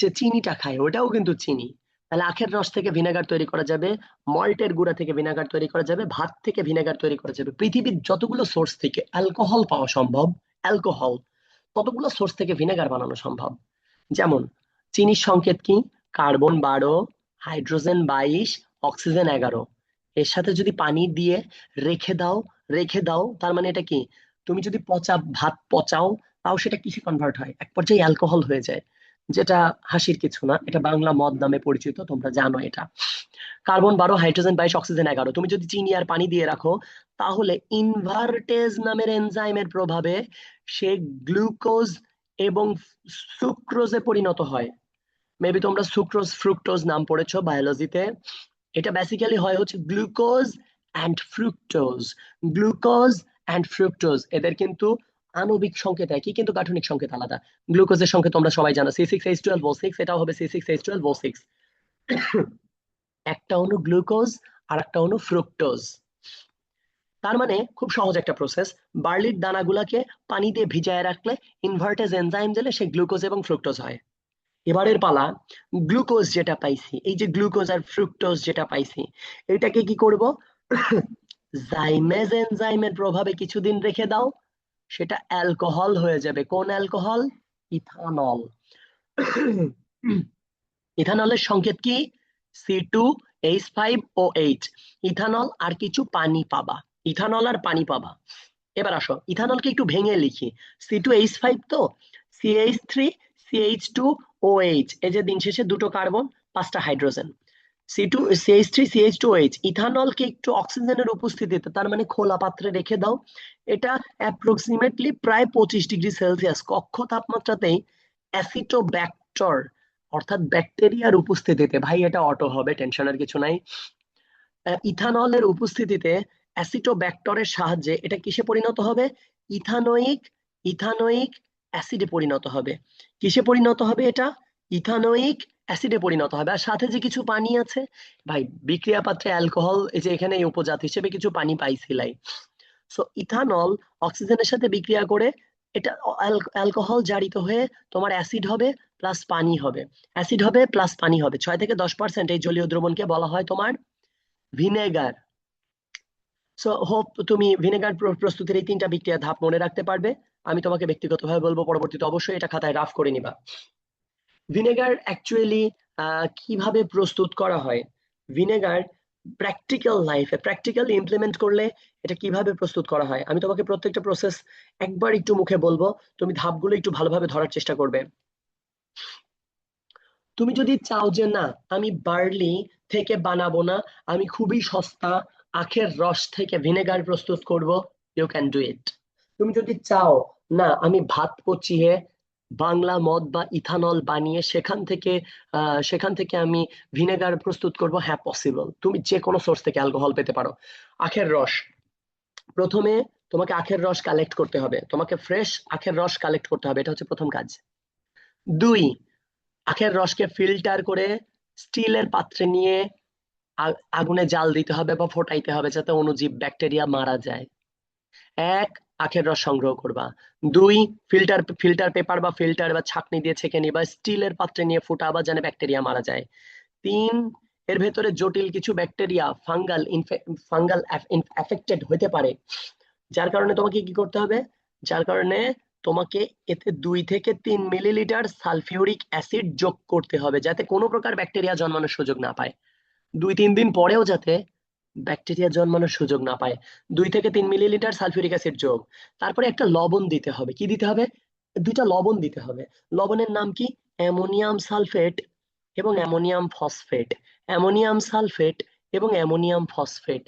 যে চিনিটা খাই ওটাও কিন্তু চিনি। তাহলে আখের রস থেকে ভিনেগার তৈরি করা যাবে, মল্টের গুঁড়া থেকে ভিনেগার তৈরি করা যাবে, ভাত থেকে ভিনেগার তৈরি করা যাবে। পৃথিবীর যতগুলো সোর্স থেকে অ্যালকোহল পাওয়া সম্ভব, অ্যালকোহল, ততগুলো সোর্স থেকে ভিনেগার বানানো সম্ভব। যেমন চিনির সংকেত কি? Carbon 12, hydrogen 22, oxygen 11। এর সাথে যদি পানি দিয়ে রেখে দাও, তার মানে এটা কি? তুমি যদি ভাত পচাও, তাও সেটা কিসে কনভার্ট হয়? এক পর্যায়ে অ্যালকোহল হয়ে যায়। যেটা হাসির কিছু না, এটা বাংলা মদ নামে পরিচিত, তোমরা জানো এটা। Carbon 12, hydrogen 22, oxygen 11। তুমি যদি চিনি আর পানি দিয়ে রাখো, তাহলে ইনভার্টেজ নামের এনজাইমের প্রভাবে সে গ্লুকোজ এবং সুক্রোজে পরিণত হয়। মেবি তোমরা সুক্রোজ ফ্রুক্টোজ নাম পড়েছো বায়োলজিতে। এটা বেসিক্যালি হয় হচ্ছে glucose and fructose. Glucose and fructose এদের কিন্তু আণবিক সংকেত একই, কিন্তু গাঠনিক সংকেত আলাদা। গ্লুকোজের সংকেত তোমরা সবাই জানো C6H12O6, এটাও হবে C6H12O6। একটা অণু গ্লুকোজ আর একটা অণু ফ্রুক্টোজ। তার মানে খুব সহজ একটা প্রসেস। বার্লির দানাগুলাকে পানি দিয়ে ভিজায় রাখলে ইনভার্টেজ এনজাইম দিলে সে গ্লুকোজ এবং ফ্রুক্টোজ হয়। এবারের পালা, গ্লুকোজ যেটা পাইছি, এই যে গ্লুকোজ আর ফ্রুক্টোজ যেটা পাইছি, এটাকে কি করব? জাইমেজ এনজাইমের প্রভাবে কিছুদিন রেখে দাও, সেটা অ্যালকোহল হয়ে যাবে। কোন অ্যালকোহল? ইথানল। ইথানলের সংকেত কি? C2H5OH। ইথানল আর কিছু পানি পাবা, ইথানল আর পানি পাবা। এবার আসো ইথানলকে একটু ভেঙে লিখি। C2H5 তো, CH3CH2OH, এই যে দিন শেষে দুটো কার্বন, পাঁচটা হাইড্রোজেন। CH3CH2OH। ইথানলকে একটু অক্সিজেনের উপস্থিতিতে, তার মানে খোলা পাত্রে রেখে দাও। এটা অ্যাপ্রক্সিমেটলি প্রায় 25°C কক্ষ তাপমাত্রাতেই অ্যাসিটোব্যাক্টর, অর্থাৎ ব্যাকটেরিয়ার উপস্থিতিতে, ভাই এটা অটো হবে, টেনশনের কিছু নাই। ইথানলের উপস্থিতিতে অ্যাসিটোব্যাক্টরের সাহায্যে এটা কিসে পরিণত হবে? ইথানোয়িক ইথানোয়িক অ্যাসিডে পরিণত হবে। কিসে পরিণত হবে এটা? ইথানোয়িক অ্যাসিডে পরিণত হবে। আর সাথে যে কিছু পানি আছে, ভাই বিক্রিয়া পাত্রে অ্যালকোহল, এই যে এখানে এই উপজাত হিসেবে কিছু পানি পাইছিলাই। সো ইথানল অক্সিজেনের সাথে বিক্রিয়া করে এটা অ্যালকোহল জারিত হয়ে তোমার অ্যাসিড হবে প্লাস পানি হবে। অ্যাসিড হবে প্লাস পানি হবে। 6 থেকে 10% এই জলীয় দ্রবণকে বলা হয় তোমার ভিনেগার। সো হোপ তুমি ভিনেগার প্রস্তুতির এই 3টা বিক্রিয়া ধাপ মনে রাখতে পারবে। আমি তোমাকে ব্যক্তিগতভাবে বলবো পরবর্তীতে অবশ্যই এটা খাতায় রাফ করে নিবা। ভিনেগার অ্যাকচুয়ালি কিভাবে প্রস্তুত করা হয়, ভিনেগার প্র্যাকটিক্যাল লাইফে প্র্যাকটিক্যালি ইমপ্লিমেন্ট করলে এটা কিভাবে প্রস্তুত করা হয়, আমি তোমাকে প্রত্যেকটা প্রসেস একবার একটু মুখে বলবো, তুমি ধাপগুলো একটু ভালোভাবে ধরার চেষ্টা করবে। তুমি যদি চাও যে না, আমি বার্লি থেকে বানাবো না, আমি খুবই সস্তা আখের রস থেকে ভিনেগার প্রস্তুত করব, ইউ ক্যান ডু ইট। তুমি যদি চাও না, আমি ভাত পচিয়ে বাংলা মদ বা ইথানল বানিয়ে সেখান থেকে আমি ভিনেগার প্রস্তুত করব, হ্যাঁ পসিবল। তুমি যে কোনো সোর্স থেকে অ্যালকোহল পেতে পারো। আখের রস, প্রথমে তোমাকে আখের রস কালেক্ট করতে হবে, তোমাকে ফ্রেশ আখের রস কালেক্ট করতে হবে, এটা হচ্ছে প্রথম কাজ। 2, আখের রসকে ফিল্টার করে স্টিলের পাত্রে নিয়ে আগুনে জাল দিতে হবে বা ফোটাইতে হবে, যাতে অণুজীব ব্যাকটেরিয়া মারা যায়। 1, আখের রস সংগ্রহ করবা। 2, ফিল্টার ফিল্টার পেপার বা ফিল্টার বা ছাঁকনি দিয়ে ছেঁকে নিবা, স্টিলের পাত্রে নিয়ে ফুটাবা যেন ব্যাকটেরিয়া মারা যায়। 3, এর ভেতরে জটিল কিছু ব্যাকটেরিয়া ফাঙ্গাল এফেক্টেড হতে পারে, যার কারণে তোমাকে কি করতে হবে? যার কারণে তোমাকে এতে 2 থেকে 3 মিলিলিটার সালফিউরিক অ্যাসিড যোগ করতে হবে, যাতে কোনো প্রকার ব্যাকটেরিয়া জন্মানোর সুযোগ না পায়। 2-3 দিন পরেও যাতে ব্যাকটেরিয়া জন্মানোর সুযোগ না পায়। 2 থেকে 3 মিলিলিটার সালফিউরিক অ্যাসিড যোগ। তারপরে একটা লবণ দিতে হবে। কি দিতে হবে? 2টা লবণ দিতে হবে। লবণের নাম কি? অ্যামোনিয়াম সালফেট এবং অ্যামোনিয়াম ফসফেট। অ্যামোনিয়াম সালফেট এবং অ্যামোনিয়াম ফসফেট।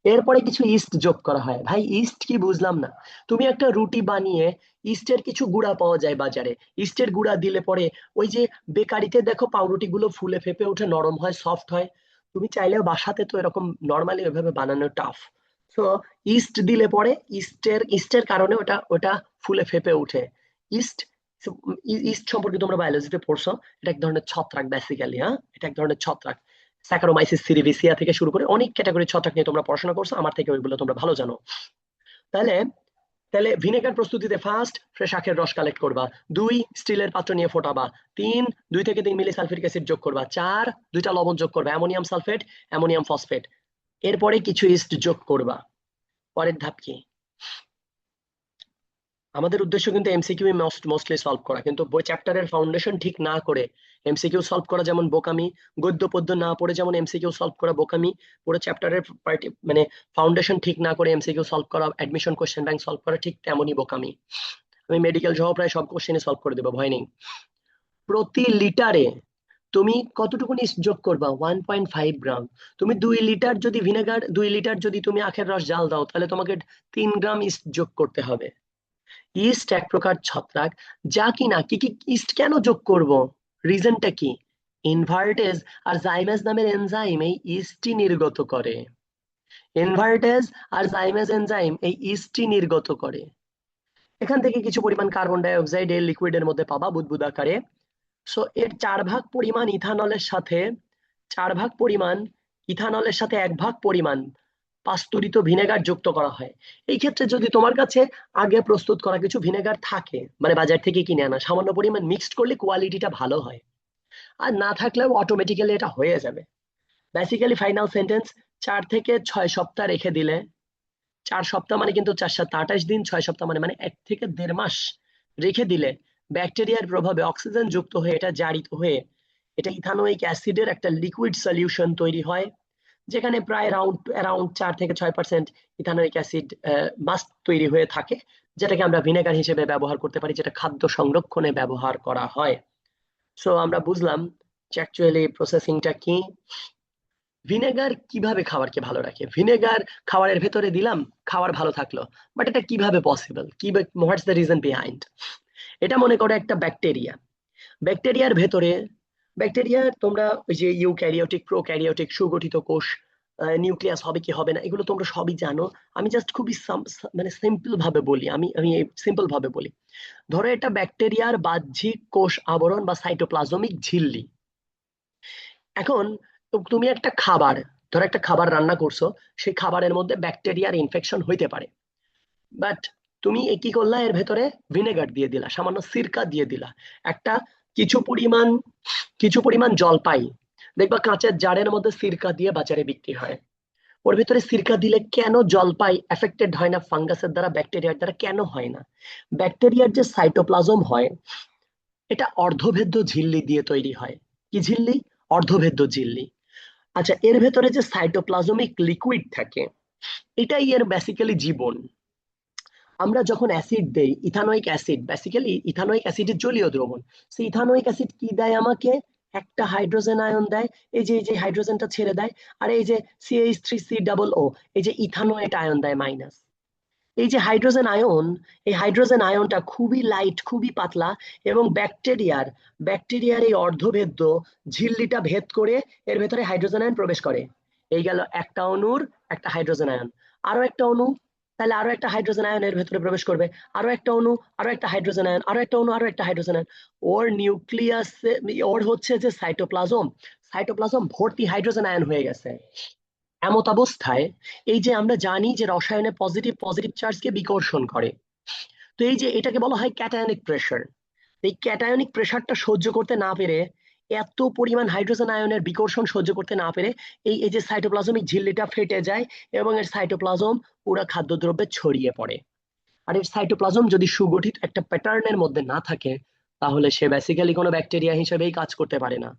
এরপরে কিছু ইস্ট যোগ করা হয়। ভাই ইস্ট কি বুঝলাম না। তুমি একটা রুটি বানিয়ে ইস্টের কিছু গুঁড়া পাওয়া যায় বাজারে, ইস্টের গুঁড়া দিলে পরে ওই যে বেকারিতে দেখো পাউরুটি গুলো ফুলে ফেপে ওঠে, নরম হয়, সফট হয়। তুমি চাইলেও বাসাতে তো এরকম নর্মালি ওইভাবে বানানো টাফ। সো ইস্ট দিলে পরে ইস্টের কারণে ওটা ওটা ফুলে ফেপে ওঠে। ইস্ট ইস্ট সম্পর্কে তোমরা বায়োলজিতে পড়ছো, এটা এক ধরনের ছত্রাক বেসিক্যালি। হ্যাঁ, এটা এক ধরনের ছত্রাক। স্যাকারোমাইসিস সিরিভিসিয়া থেকে শুরু করে অনেক ক্যাটাগরি ছত্রাক নিয়ে তোমরা পড়াশোনা করছো, আমার থেকে ওইগুলো তোমরা ভালো জানো। তাহলে তাহলে ভিনেগার প্রস্তুতিতে ফার্স্ট ফ্রেশ আখের রস কালেক্ট করবা। 2, স্টিলের পাত্র নিয়ে ফোটাবা। 3, 2 থেকে 3 মিলি সালফিউরিক অ্যাসিড যোগ করবা। 4, 2টা লবণ যোগ করবা, অ্যামোনিয়াম সালফেট, অ্যামোনিয়াম ফসফেট। এরপরে কিছু ইস্ট যোগ করবা। পরের ধাপ কি? আমাদের উদ্দেশ্য কিন্তু এমসিকিউ মোস্টলি সলভ করা, কিন্তু বই চ্যাপ্টারের ফাউন্ডেশন ঠিক না করে এমসিকিউ সলভ করা যেমন বোকামি, গদ্য পদ্য না পড়ে যেমন এমসিকিউ সলভ করা বোকামি, পুরো চ্যাপ্টারের মানে ফাউন্ডেশন ঠিক না করে এমসিকিউ সলভ করা, অ্যাডমিশন কোশ্চেন ব্যাংক সলভ করা ঠিক তেমনই বোকামি। আমি মেডিকেল সহ প্রায় সব কোশ্চেনই সলভ করে দেবো, ভয় নেই। প্রতি লিটারে তুমি কতটুকু ইস্ট যোগ করবা? 1.5 গ্রাম। তুমি 2 লিটার যদি তুমি আখের রস জাল দাও, তাহলে তোমাকে 3 গ্রাম ইস্ট যোগ করতে হবে। ইস্ট এক প্রকার ছত্রাক, যা কিনা কি কি ইস্ট কেন যোগ করব? রিজনটা কি? ইনভার্টেজ আর জাইমেজ নামের এনজাইম এই ইস্টই নির্গত করে। ইনভার্টেজ আর জাইমেজ এনজাইম এই ইস্টই নির্গত করে। এখান থেকে কিছু পরিমাণ কার্বন ডাই অক্সাইড এই লিকুইডের মধ্যে পাবা বুদবুদ আকারে। সো এর 4 ভাগ পরিমাণ ইথানলের সাথে 4 ভাগ পরিমাণ ইথানলের সাথে 1 ভাগ পরিমাণ পাস্তুরিত ভিনেগার যুক্ত করা হয়। এই ক্ষেত্রে যদি তোমার কাছে আগে প্রস্তুত করা কিছু ভিনেগার থাকে, মানে বাজার থেকে কিনে আনা, সামান্য পরিমাণ মিক্সড করলে কোয়ালিটিটা ভালো হয়। আর না থাকলেও অটোমেটিক্যালি এটা হয়ে যাবে। বেসিক্যালি ফাইনাল সেন্টেন্স, 4 থেকে 6 সপ্তাহ রেখে দিলে, 4 সপ্তাহ মানে কিন্তু 4 7 28 দিন, 6 সপ্তাহ মানে মানে 1 থেকে 1.5 মাস রেখে দিলে ব্যাকটেরিয়ার প্রভাবে অক্সিজেন যুক্ত হয়ে এটা জারিত হয়ে এটা ইথানোয়িক অ্যাসিডের একটা লিকুইড সলিউশন তৈরি হয়, যেখানে প্রায় অ্যারাউন্ড 4 থেকে 6% ইথানোয়িক অ্যাসিড মাস্ট তৈরি হয়ে থাকে, যেটাকে আমরা ভিনেগার হিসেবে ব্যবহার করতে পারি, যেটা খাদ্য সংরক্ষণে ব্যবহার করা হয়। সো আমরা বুঝলাম যে অ্যাকচুয়ালি প্রসেসিংটা কি। ভিনেগার কিভাবে খাবারকে ভালো রাখে? ভিনেগার খাবারের ভেতরে দিলাম, খাবার ভালো থাকলো, বাট এটা কিভাবে possible? What's the reason behind? এটা মনে করো একটা ব্যাকটেরিয়া। ব্যাকটেরিয়ার ভেতরে, ব্যাকটেরিয়া তোমরা ওই যে ইউক্যারিওটিক, প্রোক্যারিওটিক, সুগঠিত কোষ, নিউক্লিয়াস হবে কি হবে না এগুলো তোমরা সবই জানো। আমি জাস্ট খুবই মানে সিম্পল ভাবে বলি, আমি আমি সিম্পল ভাবে বলি। ধরো এটা ব্যাকটেরিয়ার বাহ্যিক কোষ আবরণ বা সাইটোপ্লাজমিক ঝিল্লি। এখন তুমি একটা খাবার, ধরো একটা খাবার রান্না করছো, সেই খাবারের মধ্যে ব্যাকটেরিয়ার ইনফেকশন হইতে পারে, বাট তুমি কি করলা, এর ভেতরে ভিনেগার দিয়ে দিলা, সামান্য সিরকা দিয়ে দিলা, একটা কিছু পরিমাণ কিছু পরিমাণ জলপাই, দেখবা কাঁচের জারের মধ্যে সিরকা দিয়ে বাজারে বিক্রি হয়। ওর ভিতরে সিরকা দিলে কেন জলপাই এফেক্টেড হয় না ফাঙ্গাসের দ্বারা, ব্যাকটেরিয়ার দ্বারা কেন হয় না? ব্যাকটেরিয়ার যে সাইটোপ্লাজম হয়, এটা অর্ধভেদ্য ঝিল্লি দিয়ে তৈরি হয়। কি ঝিল্লি? অর্ধভেদ্য ঝিল্লি। আচ্ছা, এর ভেতরে যে সাইটোপ্লাজমিক লিকুইড থাকে, এটাই এর বেসিক্যালি জীবন। আমরা যখন অ্যাসিড দেই, ইথানোয়িক অ্যাসিড, বেসিক্যালি ইথানোয়িক অ্যাসিডের জলীয় দ্রবণ, সেই ইথানোয়িক অ্যাসিড কি দেয় আমাকে? একটা হাইড্রোজেন আয়ন দেয়, এই যে হাইড্রোজেনটা ছেড়ে দেয়, আর এই যে CH3C, এই যে ইথানোয়েট আয়ন দেয় মাইনাস। এই যে হাইড্রোজেন আয়ন, এই হাইড্রোজেন আয়নটা খুবই লাইট, খুবই পাতলা, এবং ব্যাকটেরিয়ার এই অর্ধভেদ্য ঝিল্লিটা ভেদ করে এর ভেতরে হাইড্রোজেন আয়ন প্রবেশ করে। এই গেল একটা অণুর একটা হাইড্রোজেন আয়ন। আরো একটা অণু, তাহলে আরো একটা হাইড্রোজেন আয়ন এর ভেতরে প্রবেশ করবে। আরো একটা অণু, আরো একটা হাইড্রোজেন আয়ন, আরো একটা অণু, আরো একটা হাইড্রোজেন আয়ন। ওর নিউক্লিয়াস, ওর হচ্ছে যে সাইটোপ্লাজম, সাইটোপ্লাজম ভর্তি হাইড্রোজেন আয়ন হয়ে গেছে। এমত অবস্থায় এই যে আমরা জানি যে রসায়নে পজিটিভ পজিটিভ চার্জকে বিকর্ষণ করে, তো এই যে এটাকে বলা হয় ক্যাটায়নিক প্রেসার। এই ক্যাটায়নিক প্রেসারটা সহ্য করতে না পেরে, এত পরিমাণ হাইড্রোজেন আয়নের বিকর্ষণ সহ্য করতে না পেরে, এই এই যে সাইটোপ্লাজমিক ঝিল্লিটা ফেটে যায় এবং এর সাইটোপ্লাজম পুরো খাদ্যদ্রব্যে ছড়িয়ে পড়ে। আর এর সাইটোপ্লাজম যদি সুগঠিত একটা প্যাটার্নের মধ্যে না থাকে, তাহলে সে বেসিক্যালি কোনো ব্যাকটেরিয়া হিসেবেই কাজ করতে পারে না।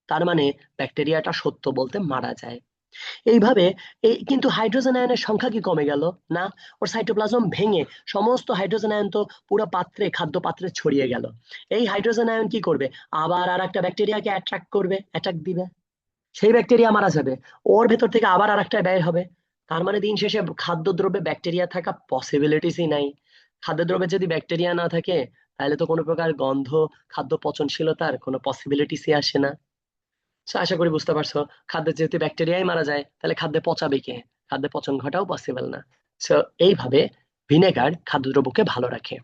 তার মানে ব্যাকটেরিয়াটা সত্য বলতে মারা যায়। এইভাবে কিন্তু হাইড্রোজেন আয়নের সংখ্যা কি কমে গেল? না, ওর সাইটোপ্লাজম ভেঙে সমস্ত হাইড্রোজেন আয়ন তো পুরো পাত্রে, খাদ্য পাত্রে ছড়িয়ে গেল। এই হাইড্রোজেন আয়ন কি করবে? আবার আর একটা ব্যাকটেরিয়াকে অ্যাট্রাক্ট করবে, অ্যাটাক দিবে, সেই ব্যাকটেরিয়া মারা যাবে, ওর ভেতর থেকে আবার আর একটা ব্যয় হবে। তার মানে দিন শেষে খাদ্যদ্রব্যে ব্যাকটেরিয়া থাকা পসিবিলিটিসই নাই। খাদ্যদ্রব্যে যদি ব্যাকটেরিয়া না থাকে, তাহলে তো কোনো প্রকার গন্ধ, খাদ্য পচনশীলতার কোনো পসিবিলিটিসই আসে না। So, আশা করি বুঝতে পারছো, খাদ্যে যেহেতু ব্যাকটেরিয়াই মারা যায়, তাহলে খাদ্যে পচাবে কে? খাদ্যে পচন ঘটাও পসিবল না। সো এইভাবে ভিনেগার খাদ্যদ্রব্যকে ভালো রাখে।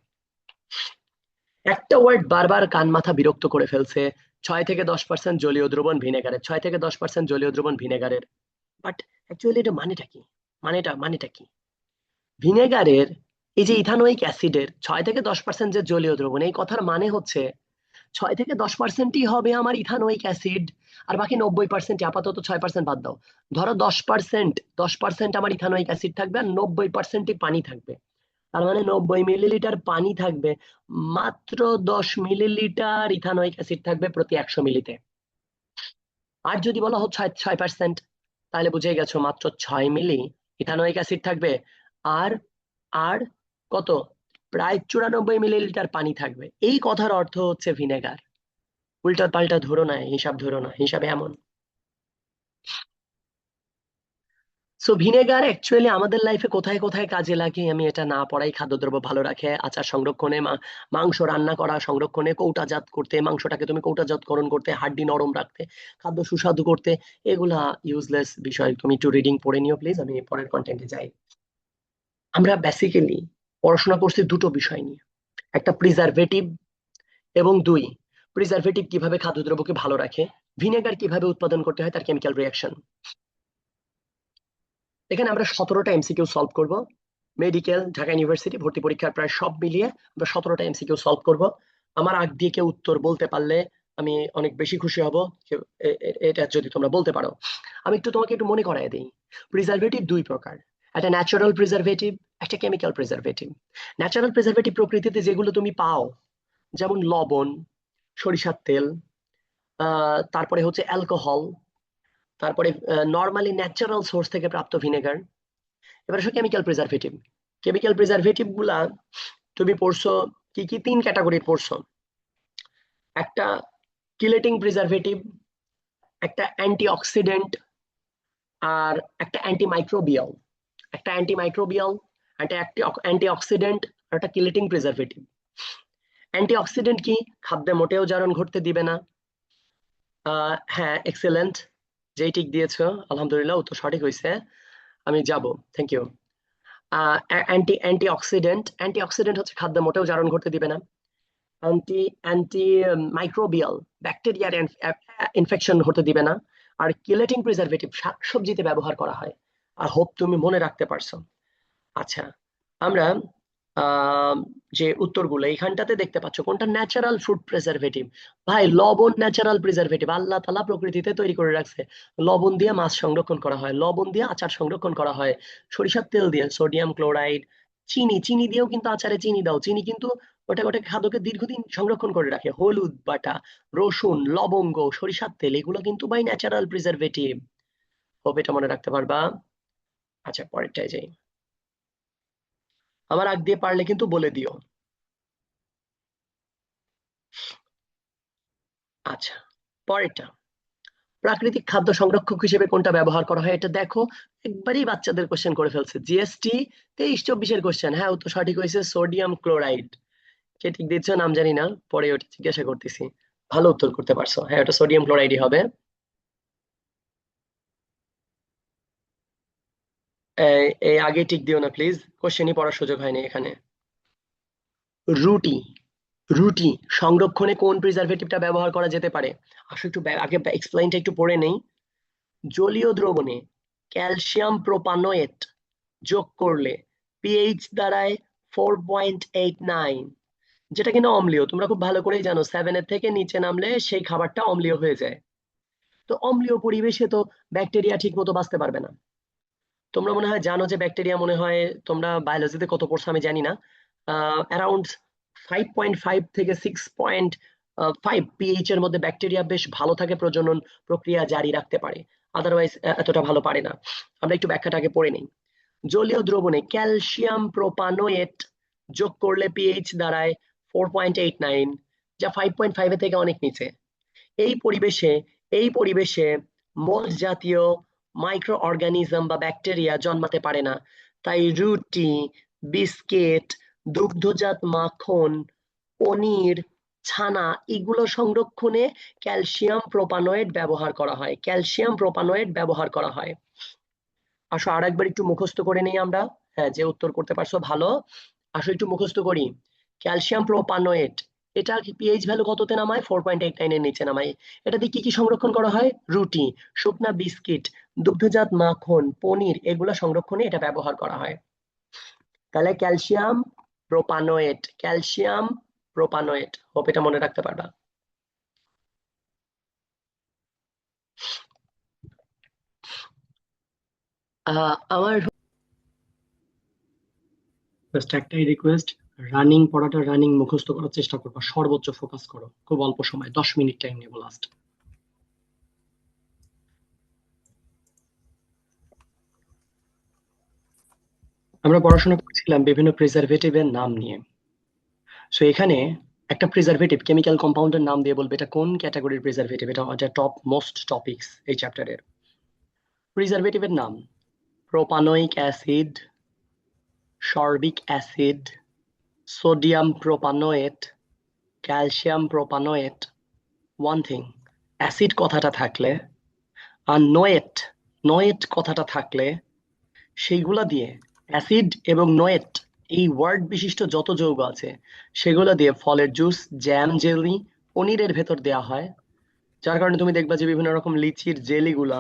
একটা ওয়ার্ড বারবার কান মাথা বিরক্ত করে ফেলছে, 6 থেকে 10% জলীয় দ্রবণ ভিনেগারের, 6 থেকে 10% জলীয় দ্রবণ ভিনেগারের। বাট অ্যাকচুয়ালি এটা মানেটা কি? মানেটা কি? ভিনেগারের এই যে ইথানোয়িক অ্যাসিডের 6 থেকে 10% যে জলীয় দ্রবণ, এই কথার মানে হচ্ছে 6 থেকে 10%ই হবে আমার ইথানোয়িক অ্যাসিড, আর বাকি 90%, আপাতত 6% বাদ দাও, ধরো 10% আমার ইথানোয়িক অ্যাসিড থাকবে, আর 90%ই পানি থাকবে। তার মানে 90 মিলিলিটার পানি থাকবে, মাত্র 10 মিলিলিটার ইথানোয়িক অ্যাসিড থাকবে প্রতি 100 মিলিতে। আর যদি বলা হোক 6%, তাহলে বুঝে গেছো মাত্র 6 মিলি ইথানোয়িক অ্যাসিড থাকবে। আর আর কত? প্রায় 94 মিলিলিটার পানি থাকবে। এই কথার অর্থ হচ্ছে ভিনেগার। উল্টা পাল্টা ধরো না, হিসাব ধরো না, হিসাবে এমন। সো ভিনেগার অ্যাকচুয়ালি আমাদের লাইফে কোথায় কোথায় কাজে লাগে আমি এটা না পড়াই, খাদ্যদ্রব্য ভালো রাখে, আচার সংরক্ষণে, মাংস রান্না করা সংরক্ষণে, কৌটাজাত করতে, মাংসটাকে তুমি কৌটাজাতকরণ করতে, হাড্ডি নরম রাখতে, খাদ্য সুস্বাদু করতে, এগুলা ইউজলেস বিষয়। তুমি একটু রিডিং পড়ে নিও প্লিজ, আমি পরের কন্টেন্টে যাই। আমরা বেসিক্যালি পড়াশোনা করছি দুটো বিষয় নিয়ে, একটা প্রিজারভেটিভ এবং দুই প্রিজারভেটিভ কিভাবে খাদ্যদ্রব্যকে ভালো রাখে, ভিনেগার কিভাবে উৎপাদন করতে হয় তার কেমিক্যাল রিয়াকশন। এখানে আমরা 17টা এমসিকিউ সলভ করব। মেডিকেল, ঢাকা ইউনিভার্সিটি ভর্তি পরীক্ষার প্রায় সব মিলিয়ে আমরা 17টা এমসিকিউ সলভ করব। আমার আগ দিয়ে কেউ উত্তর বলতে পারলে আমি অনেক বেশি খুশি হব। এটা যদি তোমরা বলতে পারো। আমি তোমাকে একটু মনে করায় দিই। প্রিজারভেটিভ দুই প্রকার, একটা ন্যাচারাল প্রিজারভেটিভ, একটা কেমিক্যাল প্রিজারভেটিভ। ন্যাচারাল প্রিজারভেটিভ প্রকৃতিতে যেগুলো তুমি পাও, যেমন লবণ, সরিষার তেল, তারপরে হচ্ছে অ্যালকোহল, তারপরে নর্মালি ন্যাচারাল সোর্স থেকে প্রাপ্ত ভিনেগার। এবার আসো কেমিক্যাল প্রিজারভেটিভ। কেমিক্যাল প্রিজারভেটিভ গুলা তুমি পড়ছো কি কি, তিন ক্যাটাগরির পড়ছো। একটা কিলেটিং প্রিজারভেটিভ, একটা অ্যান্টিঅক্সিডেন্ট, আর একটা অ্যান্টিমাইক্রোবিয়াল। একটা অ্যান্টিমাইক্রোবিয়াল, একটা অ্যান্টিঅক্সিডেন্ট, আর একটা কিলেটিং প্রিজারভেটিভ। অ্যান্টিঅক্সিডেন্ট কি? খাদ্যে মোটেও জারণ ঘটতে দিবে না। হ্যাঁ, এক্সেলেন্ট, যেই ঠিক দিয়েছো, আলহামদুলিল্লাহ, উত্তর সঠিক হয়েছে। আমি যাব, থ্যাংক ইউ। অ্যান্টিঅক্সিডেন্ট হচ্ছে খাদ্য মোটেও জারণ ঘটতে দিবে না। অ্যান্টি অ্যান্টি মাইক্রোবিয়াল, ব্যাকটেরিয়ার ইনফেকশন হতে দিবে না। আর কিলেটিং প্রিজারভেটিভ শাকসবজিতে ব্যবহার করা হয়। আর হোপ তুমি মনে রাখতে পারছো। আচ্ছা, আমরা আহ যে উত্তরগুলো এইখানটাতে দেখতে পাচ্ছ, কোনটা ন্যাচারাল ফুড প্রিজারভেটিভ? ভাই, লবণ ন্যাচারাল প্রিজারভেটিভ, আল্লাহ তাআলা প্রকৃতিতে তৈরি করে রাখছে। লবণ দিয়ে মাছ সংরক্ষণ করা হয়, লবণ দিয়ে আচার সংরক্ষণ করা হয়, সরিষার তেল দিয়ে, সোডিয়াম ক্লোরাইড, চিনি, চিনি দিয়েও কিন্তু আচারে চিনি দাও, চিনি কিন্তু ওটা ওটা খাদ্যকে দীর্ঘদিন সংরক্ষণ করে রাখে। হলুদ বাটা, রসুন, লবঙ্গ, সরিষার তেল, এগুলো কিন্তু ভাই ন্যাচারাল প্রিজারভেটিভ। হোপ এটা মনে রাখতে পারবা। আচ্ছা, পরেরটায় যাই। আমার আগ দিয়ে পারলে কিন্তু বলে দিও। আচ্ছা, পরেরটা, প্রাকৃতিক খাদ্য সংরক্ষক হিসেবে কোনটা ব্যবহার করা হয়? এটা দেখো, একবারই বাচ্চাদের কোশ্চেন করে ফেলছে, জিএসটি 23-24-এর কোশ্চেন। হ্যাঁ, উত্তর সঠিক হয়েছে, সোডিয়াম ক্লোরাইড। কে ঠিক দিচ্ছ নাম জানি না, পরে ওটা জিজ্ঞাসা করতেছি। ভালো উত্তর করতে পারছো, হ্যাঁ, ওটা সোডিয়াম ক্লোরাইডই হবে। এই আগে ঠিক দিও না প্লিজ, কোশ্চেনই পড়ার সুযোগ হয়নি এখানে। রুটি, রুটি সংরক্ষণে কোন প্রিজারভেটিভটা ব্যবহার করা যেতে পারে? আসলে একটু আগে এক্সপ্লেইনটা একটু পড়ে নেই। জলীয় দ্রবণে ক্যালসিয়াম প্রোপানোয়েট যোগ করলে পিএইচ দাঁড়ায় 4.89, যেটা কিনা অম্লীয়। তোমরা খুব ভালো করেই জানো, 7-এর থেকে নিচে নামলে সেই খাবারটা অম্লীয় হয়ে যায়। তো অম্লীয় পরিবেশে তো ব্যাকটেরিয়া ঠিক মতো বাঁচতে পারবে না। তোমরা মনে হয় জানো যে ব্যাকটেরিয়া, মনে হয় তোমরা বায়োলজিতে কত পড়ছো আমি জানি না, অ্যারাউন্ড 5.5 থেকে 6.5 পিএইচ এর মধ্যে ব্যাকটেরিয়া বেশ ভালো থাকে, প্রজনন প্রক্রিয়া জারি রাখতে পারে। আদারওয়াইজ এতটা ভালো পারে না। আমরা একটু ব্যাখ্যাটা আগে পড়ে নিই। জলীয় দ্রবণে ক্যালসিয়াম প্রোপানোয়েট যোগ করলে পিএইচ দাঁড়ায় 4.89, যা 5.5 এর থেকে অনেক নিচে। এই পরিবেশে মোল্ড জাতীয় মাইক্রো অর্গানিজম বা ব্যাকটেরিয়া জন্মাতে পারে না। তাই রুটি, বিস্কিট, দুগ্ধজাত মাখন, পনির, ছানা, এগুলো সংরক্ষণে ক্যালসিয়াম প্রোপানোয়েট ব্যবহার করা হয়, ক্যালসিয়াম প্রোপানোয়েট ব্যবহার করা হয়। আসো আর একবার একটু মুখস্থ করে নেই আমরা। হ্যাঁ, যে উত্তর করতে পারছো ভালো। আসো একটু মুখস্থ করি। ক্যালসিয়াম প্রোপানোয়েট, এটা পিএইচ ভ্যালু কততে নামায়? 4.89 এর নিচে নামায়। এটা দিয়ে কি কি সংরক্ষণ করা হয়? রুটি, শুকনা বিস্কিট, দুগ্ধজাত মাখন, পনির, এগুলা সংরক্ষণে এটা ব্যবহার করা হয়। তাহলে calcium propanoate, calcium propanoate, hope এটা মনে রাখতে পারবা। আমার জাস্ট একটাই রিকোয়েস্ট, রানিং পড়াটা, রানিং মুখস্থ করার চেষ্টা করবা, সর্বোচ্চ ফোকাস করো, খুব অল্প সময়, 10 মিনিট টাইম নেবো লাস্ট। আমরা পড়াশোনা করছিলাম বিভিন্ন প্রিজারভেটিভ এর নাম নিয়ে। সো এখানে একটা প্রিজারভেটিভ কেমিক্যাল কম্পাউন্ডের নাম দিয়ে বলবে এটা কোন ক্যাটাগরির প্রিজারভেটিভ, এটা টপ মোস্ট টপিকস এই চ্যাপ্টারের। প্রিজারভেটিভের নাম: propanoic acid, sorbic acid, sodium propanoate, calcium propanoate. One thing, acid কথাটা থাকলে আর নোয়েট নোয়েট কথাটা থাকলে সেইগুলা দিয়ে, অ্যাসিড এবং নোয়েট এই ওয়ার্ড বিশিষ্ট যত যৌগ আছে সেগুলো দিয়ে ফলের জুস, জ্যাম, জেলি, পনিরের ভেতর দেয়া হয়। যার কারণে তুমি দেখবা যে বিভিন্ন রকম লিচির জেলিগুলা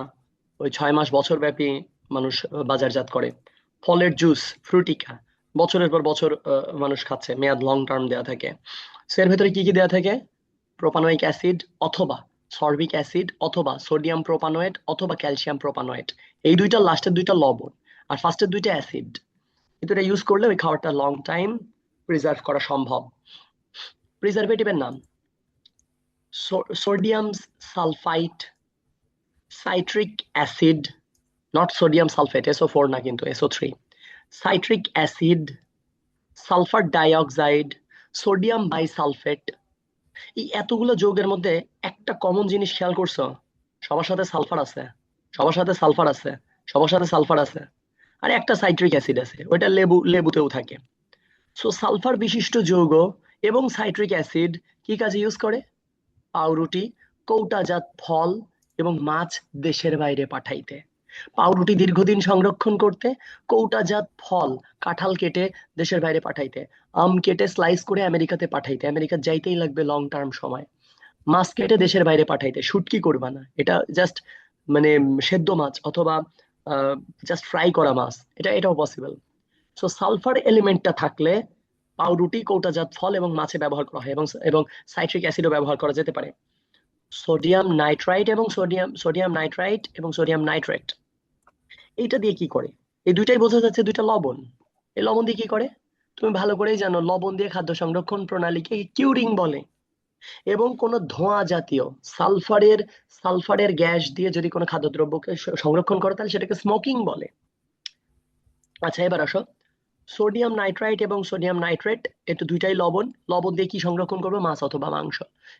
ওই 6 মাস বছর ব্যাপী মানুষ বাজারজাত করে। ফলের জুস, ফ্রুটিকা, বছরের পর বছর মানুষ খাচ্ছে, মেয়াদ লং টার্ম দেয়া থাকে। সো এর ভেতরে কি কি দেয়া থাকে? প্রোপানোয়িক অ্যাসিড অথবা সর্বিক অ্যাসিড অথবা সোডিয়াম প্রোপানোয়েট অথবা ক্যালসিয়াম প্রোপানোয়েট। এই দুইটা লাস্টের দুইটা লবণ আর ফার্স্টের দুইটা অ্যাসিড। কিন্তু এটা ইউজ করলে ওই খাবারটা লং টাইম প্রিজার্ভ করা সম্ভব। প্রিজারভেটিভের নাম: sodium sulphite, citric acid, not sodium sulphate, SO4 না কিন্তু SO3, citric acid, sulphur dioxide, sodium bisulphate. এই এতগুলো যৌগের মধ্যে একটা কমন জিনিস খেয়াল করছো? সবার সাথে সালফার আছে, সবার সাথে সালফার আছে, সবার সাথে সালফার আছে। আর একটা সাইট্রিক অ্যাসিড আছে, ওইটা লেবুতেও থাকে। সো সালফার বিশিষ্ট যৌগ এবং সাইট্রিক অ্যাসিড কি কাজে ইউজ করে? পাউরুটি, কৌটাজাত ফল এবং মাছ দেশের বাইরে পাঠাইতে। পাউরুটি দীর্ঘদিন সংরক্ষণ করতে, কৌটাজাত ফল কাঁঠাল কেটে দেশের বাইরে পাঠাইতে, আম কেটে স্লাইস করে আমেরিকাতে পাঠাইতে, আমেরিকা যাইতেই লাগবে লং টার্ম সময়, মাছ কেটে দেশের বাইরে পাঠাইতে। শুটকি করবা না, এটা জাস্ট মানে সেদ্ধ মাছ অথবা জাস্ট ফ্রাই করা মাছ, এটাও পসিবল। সো সালফার এলিমেন্টটা থাকলে পাউরুটি, কৌটাজাত ফল এবং মাছে ব্যবহার করা হয়, এবং এবং সাইট্রিক অ্যাসিডও ব্যবহার করা যেতে পারে। সোডিয়াম নাইট্রাইট এবং সোডিয়াম নাইট্রাইট এবং সোডিয়াম নাইট্রেট, এইটা দিয়ে কি করে? এই দুইটাই বোঝা যাচ্ছে দুইটা লবণ। এই লবণ দিয়ে কি করে? তুমি ভালো করেই জানো লবণ দিয়ে খাদ্য সংরক্ষণ প্রণালীকে কিউরিং বলে। এবং কোনো ধোঁয়া জাতীয় সালফারের সালফারের গ্যাস দিয়ে যদি কোনো খাদ্যদ্রব্যকে সংরক্ষণ করে তাহলে সেটাকে স্মোকিং বলে। আচ্ছা, এবার আসো, সোডিয়াম নাইট্রাইট এবং সোডিয়াম নাইট্রেট, এটা দুইটাই লবণ। লবণ দিয়ে কি সংরক্ষণ করবে? মাছ অথবা মাংস।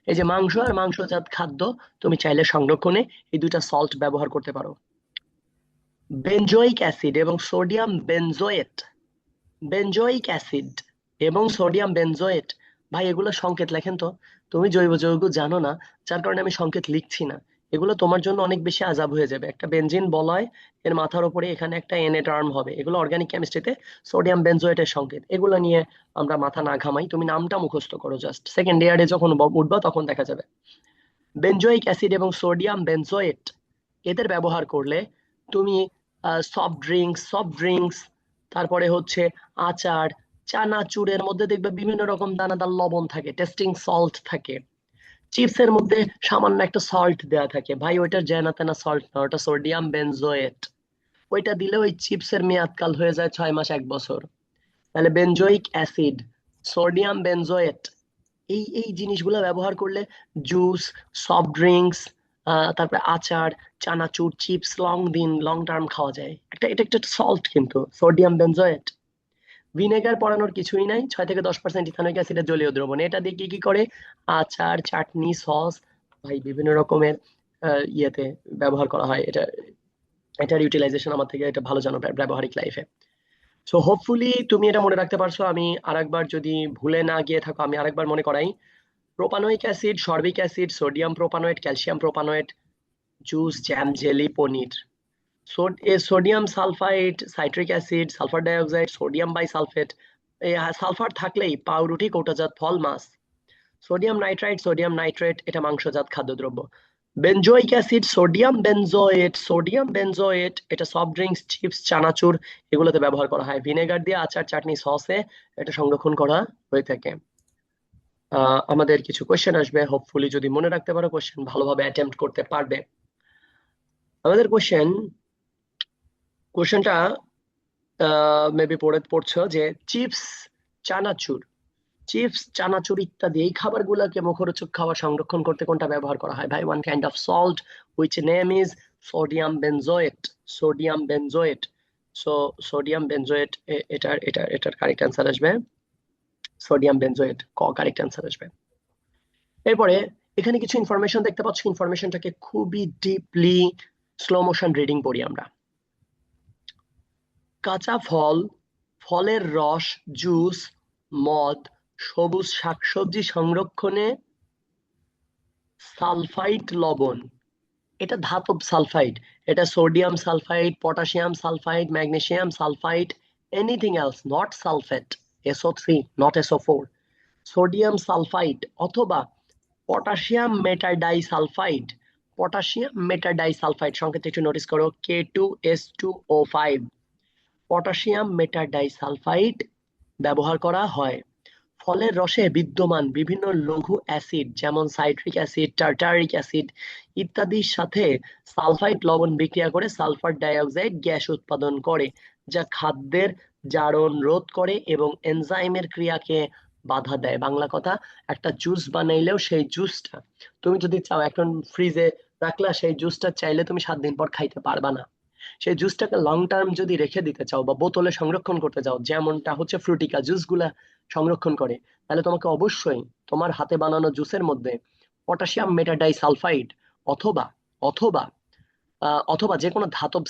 এই যে মাংস আর মাংসজাত খাদ্য তুমি চাইলে সংরক্ষণে এই দুইটা সল্ট ব্যবহার করতে পারো। বেনজোইক অ্যাসিড এবং সোডিয়াম বেনজোয়েট, বেনজোইক অ্যাসিড এবং সোডিয়াম বেনজোয়েট, ভাই এগুলো সংকেত লেখেন তো। তুমি জৈব যৌগ জানো না, যার কারণে আমি সংকেত লিখছি না। এগুলো তোমার জন্য অনেক বেশি আজাব হয়ে যাবে। একটা বেনজিন বলয়, এর মাথার উপরে এখানে একটা এনএ টার্ম হবে, এগুলো অর্গানিক কেমিস্ট্রিতে সোডিয়াম বেনজোয়েটের সংকেত। এগুলো নিয়ে আমরা মাথা না ঘামাই, তুমি নামটা মুখস্থ করো, জাস্ট সেকেন্ড ইয়ারে যখন উঠবা তখন দেখা যাবে। বেনজোইক অ্যাসিড এবং সোডিয়াম বেনজোয়েট এদের ব্যবহার করলে তুমি সফট ড্রিঙ্কস, তারপরে হচ্ছে আচার, চানাচুরের মধ্যে দেখবে বিভিন্ন রকম দানাদার লবণ থাকে, টেস্টিং সল্ট থাকে। চিপসের মধ্যে সামান্য একটা সল্ট দেয়া থাকে, ভাই ওইটা জানা তেনা সল্ট না, ওটা সোডিয়াম বেনজোয়েট। ওইটা দিলে ওই চিপসের মেয়াদকাল হয়ে যায় 6 মাস 1 বছর। তাহলে বেনজোইক অ্যাসিড, সোডিয়াম বেনজোয়েট, এই জিনিসগুলো ব্যবহার করলে জুস, সফট ড্রিঙ্কস, তারপরে আচার, চানাচুর, চিপস লং টার্ম খাওয়া যায়। এটা একটা সল্ট কিন্তু সোডিয়াম বেনজোয়েট। ভিনেগার পড়ানোর কিছুই নাই, 6 থেকে 10% ইথানোয়িক অ্যাসিডের জলীয় দ্রবণ। এটা দিয়ে কি কি করে? আচার, চাটনি, সস, ভাই বিভিন্ন রকমের ইয়েতে ব্যবহার করা হয়। এটার ইউটিলাইজেশন আমার থেকে এটা ভালো জানো ব্যবহারিক লাইফে। সো হোপফুলি তুমি এটা মনে রাখতে পারছো। আমি আরেকবার যদি ভুলে না গিয়ে থাকো আমি আরেকবার মনে করাই: propanoic acid, sorbic acid, sodium propanoate, calcium propanoate, juice, jam, jelly, paneer. Sodium sulphide, citric acid, sulphur dioxide, sodium bisulphate, এই সালফার থাকলেই পাউরুটি, কৌটাজাত ফল, মাছ। সোডিয়াম নাইট্রেট এটা মাংসজাত খাদ্যদ্রব্য। বেনজোইক অ্যাসিড, সোডিয়াম বেনজোয়েট এটা সফট ড্রিঙ্কস, চিপস, চানাচুর এগুলোতে ব্যবহার করা হয়। ভিনেগার দিয়ে আচার, চাটনি, সসে এটা সংরক্ষণ করা হয়ে থাকে। আমাদের কিছু কোশ্চেন আসবে, হোপফুলি যদি মনে রাখতে পারো কোশ্চেন ভালোভাবে অ্যাটেম্প্ট করতে পারবে। আমাদের কোশ্চেনটা মেবি পড়ছো যে চিপস, চানাচুর চিপস, চানাচুর ইত্যাদি এই খাবারগুলোকে মুখরোচক খাবার সংরক্ষণ করতে কোনটা ব্যবহার করা হয়? ভাই one kind of salt which name is sodium benzoate. Sodium benzoate. So sodium benzoate, এটার কারেক্ট অ্যান্সার আসবে সোডিয়াম বেনজোয়েট, ক কারেক্ট অ্যান্সার আসবে। এরপরে এখানে কিছু ইনফরমেশন দেখতে পাচ্ছ, ইনফরমেশনটাকে খুবই ডিপলি স্লো মোশন রিডিং পড়ি আমরা। কাঁচা ফল, ফলের রস, জুস, মদ, সবুজ শাকসবজি সংরক্ষণে সালফাইড লবণ, এটা ধাতব সালফাইড, এটা sodium sulphide, potassium sulphide, magnesium sulphide, anything else, not sulphate, SO3 not SO4, sodium sulphide অথবা পটাশিয়াম মেটাডাইসালফাইড, পটাশিয়াম মেটাডাইসালফাইড সংকেত একটু নোটিস করো, K2S2O5, পটাশিয়াম মেটাডাইসালফাইড ব্যবহার করা হয় ফলের রসে বিদ্যমান বিভিন্ন লঘু অ্যাসিড যেমন সাইট্রিক অ্যাসিড, টার্টারিক অ্যাসিড ইত্যাদির সাথে সালফাইড লবণ বিক্রিয়া করে সালফার ডাইঅক্সাইড গ্যাস উৎপাদন করে, যা খাদ্যের জারণ রোধ করে এবং এনজাইমের ক্রিয়াকে বাধা দেয়। বাংলা কথা, একটা জুস বানাইলেও সেই জুসটা তুমি যদি চাও এখন ফ্রিজে রাখলা, সেই জুসটা চাইলে তুমি 7 দিন পর খাইতে পারবা না। সেই জুসটাকে লং টার্ম যদি রেখে দিতে চাও বা বোতলে সংরক্ষণ করতে চাও, যেমনটা হচ্ছে ফ্রুটিকা জুস গুলা সংরক্ষণ করে, তাহলে তোমাকে অবশ্যই তোমার হাতে বানানো জুসের মধ্যে পটাশিয়াম মেটাডাইসালফাইড অথবা অথবা অথবা যে কোনো ধাতব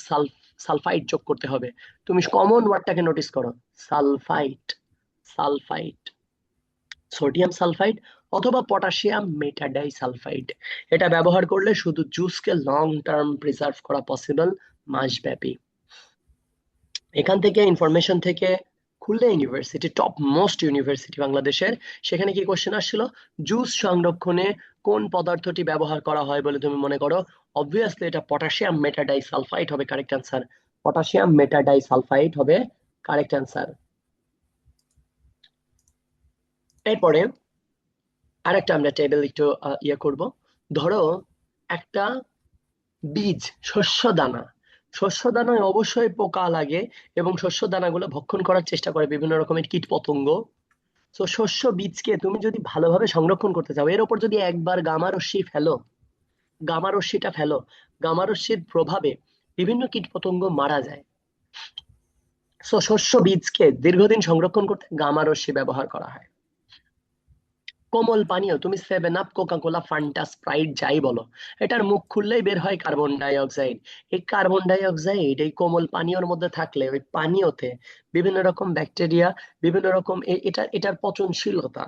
সালফাইড যোগ করতে হবে। তুমি কমন ওয়ার্ডটাকে নোটিস করো, সালফাইড, সালফাইড, সোডিয়াম সালফাইড অথবা পটাশিয়াম মেটাডাইসালফাইড। এটা ব্যবহার করলে শুধু জুসকে লং টার্ম প্রিজার্ভ করা পসিবল মাসব্যাপী। এখান থেকে ইনফরমেশন থেকে Khulna university, top most university বাংলাদেশের, সেখানে কি কোশ্চেন আসছিল, জুস সংরক্ষণে কোন পদার্থটি ব্যবহার করা হয় বলে তুমি মনে করো? অবভিয়াসলি এটা পটাশিয়াম মেটাডাইসালফাইড হবে কারেক্ট অ্যান্সার, পটাশিয়াম মেটাডাইসালফাইড হবে কারেক্ট অ্যান্সার। এরপরে আরেকটা আমরা টেবিল একটু ইয়ে করব। ধরো একটা বীজ, শস্য দানা, শস্য দানায় অবশ্যই পোকা লাগে এবং শস্য দানাগুলো ভক্ষণ করার চেষ্টা করে বিভিন্ন রকমের কীট পতঙ্গ। তো শস্য বীজকে তুমি যদি ভালোভাবে সংরক্ষণ করতে চাও, এর উপর যদি একবার গামারশ্মি ফেলো, গামারশ্মিটা ফেলো, গামারশ্মির প্রভাবে বিভিন্ন কীট পতঙ্গ মারা যায়। তো শস্য বীজকে দীর্ঘদিন সংরক্ষণ করতে গামারশ্মি ব্যবহার করা হয়। কোমল পানীয়, তুমি 7 আপ, কোকা-কোলা, ফান্টা, স্প্রাইট যাই বলো, এটার মুখ খুললেই বের হয় কার্বন ডাই অক্সাইড। এই কার্বন ডাই অক্সাইড এই কোমল পানীয়র মধ্যে থাকলে ওই পানীয়তে বিভিন্ন রকম ব্যাকটেরিয়া, বিভিন্ন রকম এটার পচনশীলতা,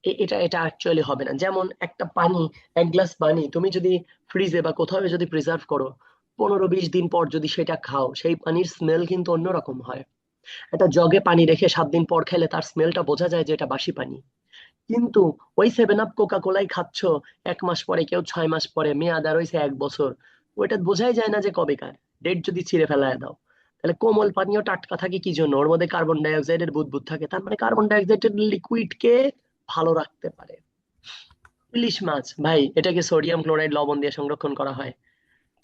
এটা এটা অ্যাকচুয়ালি হবে না। যেমন একটা পানি, এক গ্লাস পানি তুমি যদি ফ্রিজে বা কোথাও যদি প্রিজার্ভ করো, 15-20 দিন পর যদি সেটা খাও, সেই পানির স্মেল কিন্তু অন্যরকম হয়। একটা জগে পানি রেখে 7 দিন পর খেলে তার স্মেলটা বোঝা যায় যে এটা বাসি পানি। কিন্তু ওই 7 আপ, কোকা কোলাই খাচ্ছ 1 মাস পরে, কেউ 6 মাস পরে, মেয়াদ আর হইছে 1 বছর, ওইটা বোঝাই যায় না যে কবেকার। ডেট যদি ছিঁড়ে ফেলায় দাও, তাহলে কোমল পানীয় টাটকা থাকে কি জন্য? ওর মধ্যে কার্বন ডাই অক্সাইডের বুদবুদ থাকে, তার মানে কার্বন ডাই অক্সাইডের লিকুইডকে ভালো রাখতে পারে। ইলিশ মাছ ভাই, এটাকে সোডিয়াম ক্লোরাইড লবণ দিয়ে সংরক্ষণ করা হয়।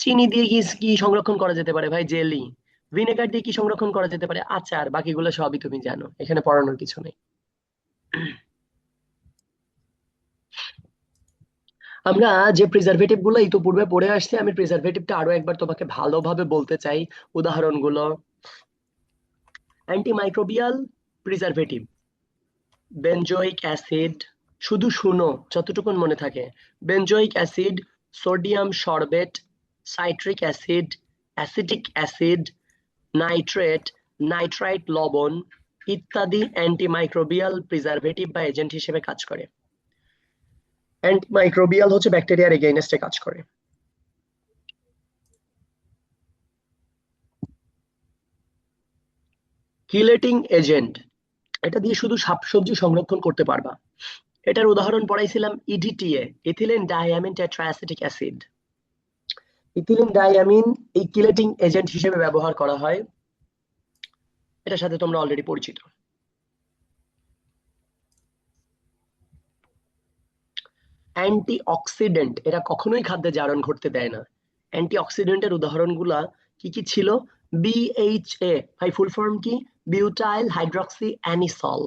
চিনি দিয়ে কি কি সংরক্ষণ করা যেতে পারে ভাই? জেলি। ভিনেগার দিয়ে কি সংরক্ষণ করা যেতে পারে? আচার। বাকিগুলো সবই তুমি জানো, এখানে পড়ানোর কিছু নেই। আমরা যে প্রিজারভেটিভ গুলো ইতিপূর্বে পড়ে আসছি, আমি প্রিজারভেটিভটা আরো একবার তোমাকে ভালোভাবে বলতে চাই। উদাহরণগুলো, অ্যান্টিমাইক্রোবিয়াল প্রিজারভেটিভ, বেনজোইক অ্যাসিড, শুধু শুনো যতটুকুন মনে থাকে, benzoic acid, sodium sorbate, citric acid, acetic acid, nitrate, nitrite লবণ ইত্যাদি অ্যান্টিমাইক্রোবিয়াল প্রিজারভেটিভ বা এজেন্ট হিসেবে কাজ করে। অ্যান্টিমাইক্রোবিয়াল হচ্ছে ব্যাকটেরিয়ার এগেইনস্টে কাজ করে। কিলেটিং এজেন্ট, এটা দিয়ে শুধু শাকসবজি সংরক্ষণ করতে পারবা। এটার উদাহরণ পড়াইছিলাম EDTA, ethylene diamine tetraacetic acid. Ethylene diamine এই কিলেটিং এজেন্ট হিসেবে ব্যবহার করা হয়, এটার সাথে তোমরা অলরেডি পরিচিত। অ্যান্টিঅক্সিডেন্ট, এরা কখনোই খাদ্যে জারণ ঘটতে দেয় না। অ্যান্টিঅক্সিডেন্টের উদাহরণগুলা কি কি ছিল? BHA, ভাই ফুল ফর্ম কি? Butyl hydroxy anisole.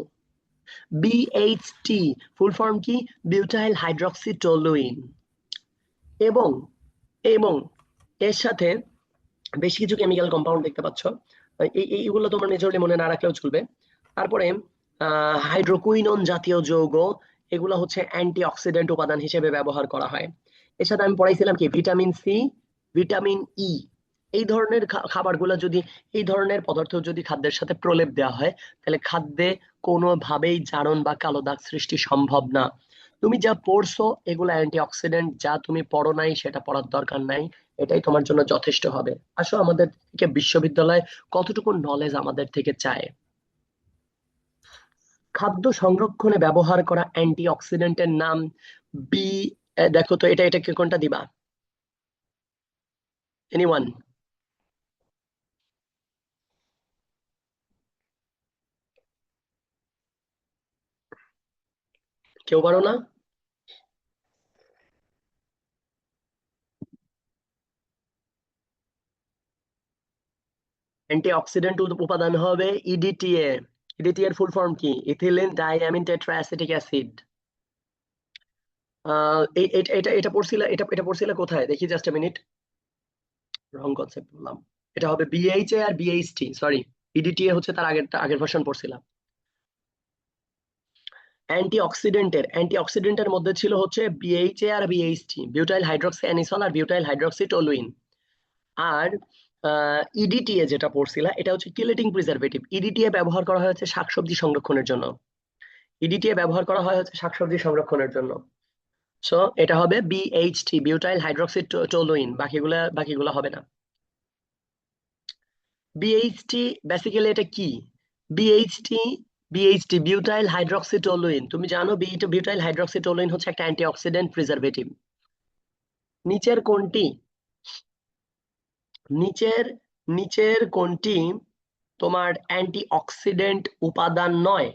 BHT full form কি? Butyl hydroxy toluene. এবং এবং এর সাথে বেশ কিছু কেমিক্যাল কম্পাউন্ড দেখতে পাচ্ছ, এইগুলো তোমার মেজরলি মনে না রাখলেও চলবে। তারপরে হাইড্রোকুইনন জাতীয় যৌগ, এগুলো হচ্ছে অ্যান্টিঅক্সিডেন্ট উপাদান হিসেবে ব্যবহার করা হয়। এর সাথে আমি পড়াইছিলাম কি ভিটামিন সি, ভিটামিন ই, এই ধরনের খাবারগুলো যদি, এই ধরনের পদার্থ যদি খাদ্যের সাথে প্রলেপ দেওয়া হয়, তাহলে খাদ্যে কোনোভাবেই জারণ বা কালো দাগ সৃষ্টি সম্ভব না। তুমি যা পড়ছো এগুলো অ্যান্টিঅক্সিডেন্ট, যা তুমি পড়ো নাই সেটা পড়ার দরকার নাই, এটাই তোমার জন্য যথেষ্ট হবে। আসো আমাদের থেকে বিশ্ববিদ্যালয় কতটুকু নলেজ আমাদের থেকে চায়। খাদ্য সংরক্ষণে ব্যবহার করা অ্যান্টিঅক্সিডেন্টের নাম বি, দেখো তো এটা এটাকে কোনটা দিবা? এনিওয়ান? কেউ পারো না? অ্যান্টিঅক্সিডেন্ট উপাদান হবে ইডিটিএ। ইডিটিএ এর ফুল ফর্ম কি? Ethylene diamine tetra acetic acid. এটা এটা এটা পড়ছিলা, এটা পড়ছিলা কোথায় দেখি, জাস্ট মিনিট, রং কনসেপ্ট বললাম। এটা হবে বিএইচএ আর বিএইচটি, সরি, ইডিটিএ হচ্ছে তার আগের ভার্সন পড়ছিলাম। অ্যান্টিঅক্সিডেন্টের মধ্যে ছিল হচ্ছে বিএইচএ আর বিএইচটি, বিউটাইল হাইড্রক্সি অ্যানিসল আর বিউটাইল হাইড্রক্সি টলুইন। আর ইডিটিএ যেটা পড়ছিলা এটা হচ্ছে কিলেটিং প্রিজারভেটিভ। ইডিটিএ ব্যবহার করা হয় হচ্ছে শাকসবজি সংরক্ষণের জন্য। ইডিটিএ ব্যবহার করা হয় হচ্ছে শাকসবজি সংরক্ষণের জন্য। সো এটা হবে বিএইচটি, বিউটাইল হাইড্রক্সি টলুইন, বাকিগুলা হবে না। বিএইচটি বেসিক্যালি এটা কি? বিএইচটি, বিউটাইল হাইড্রক্সি টলুইন, তুমি জানো বিউটাইল হাইড্রক্সি টলুইন হচ্ছে একটা অ্যান্টিঅক্সিডেন্ট প্রিজারভেটিভ। নিচের কোনটি, নিচের নিচের কোনটি তোমার অ্যান্টিঅক্সিডেন্ট উপাদান নয়?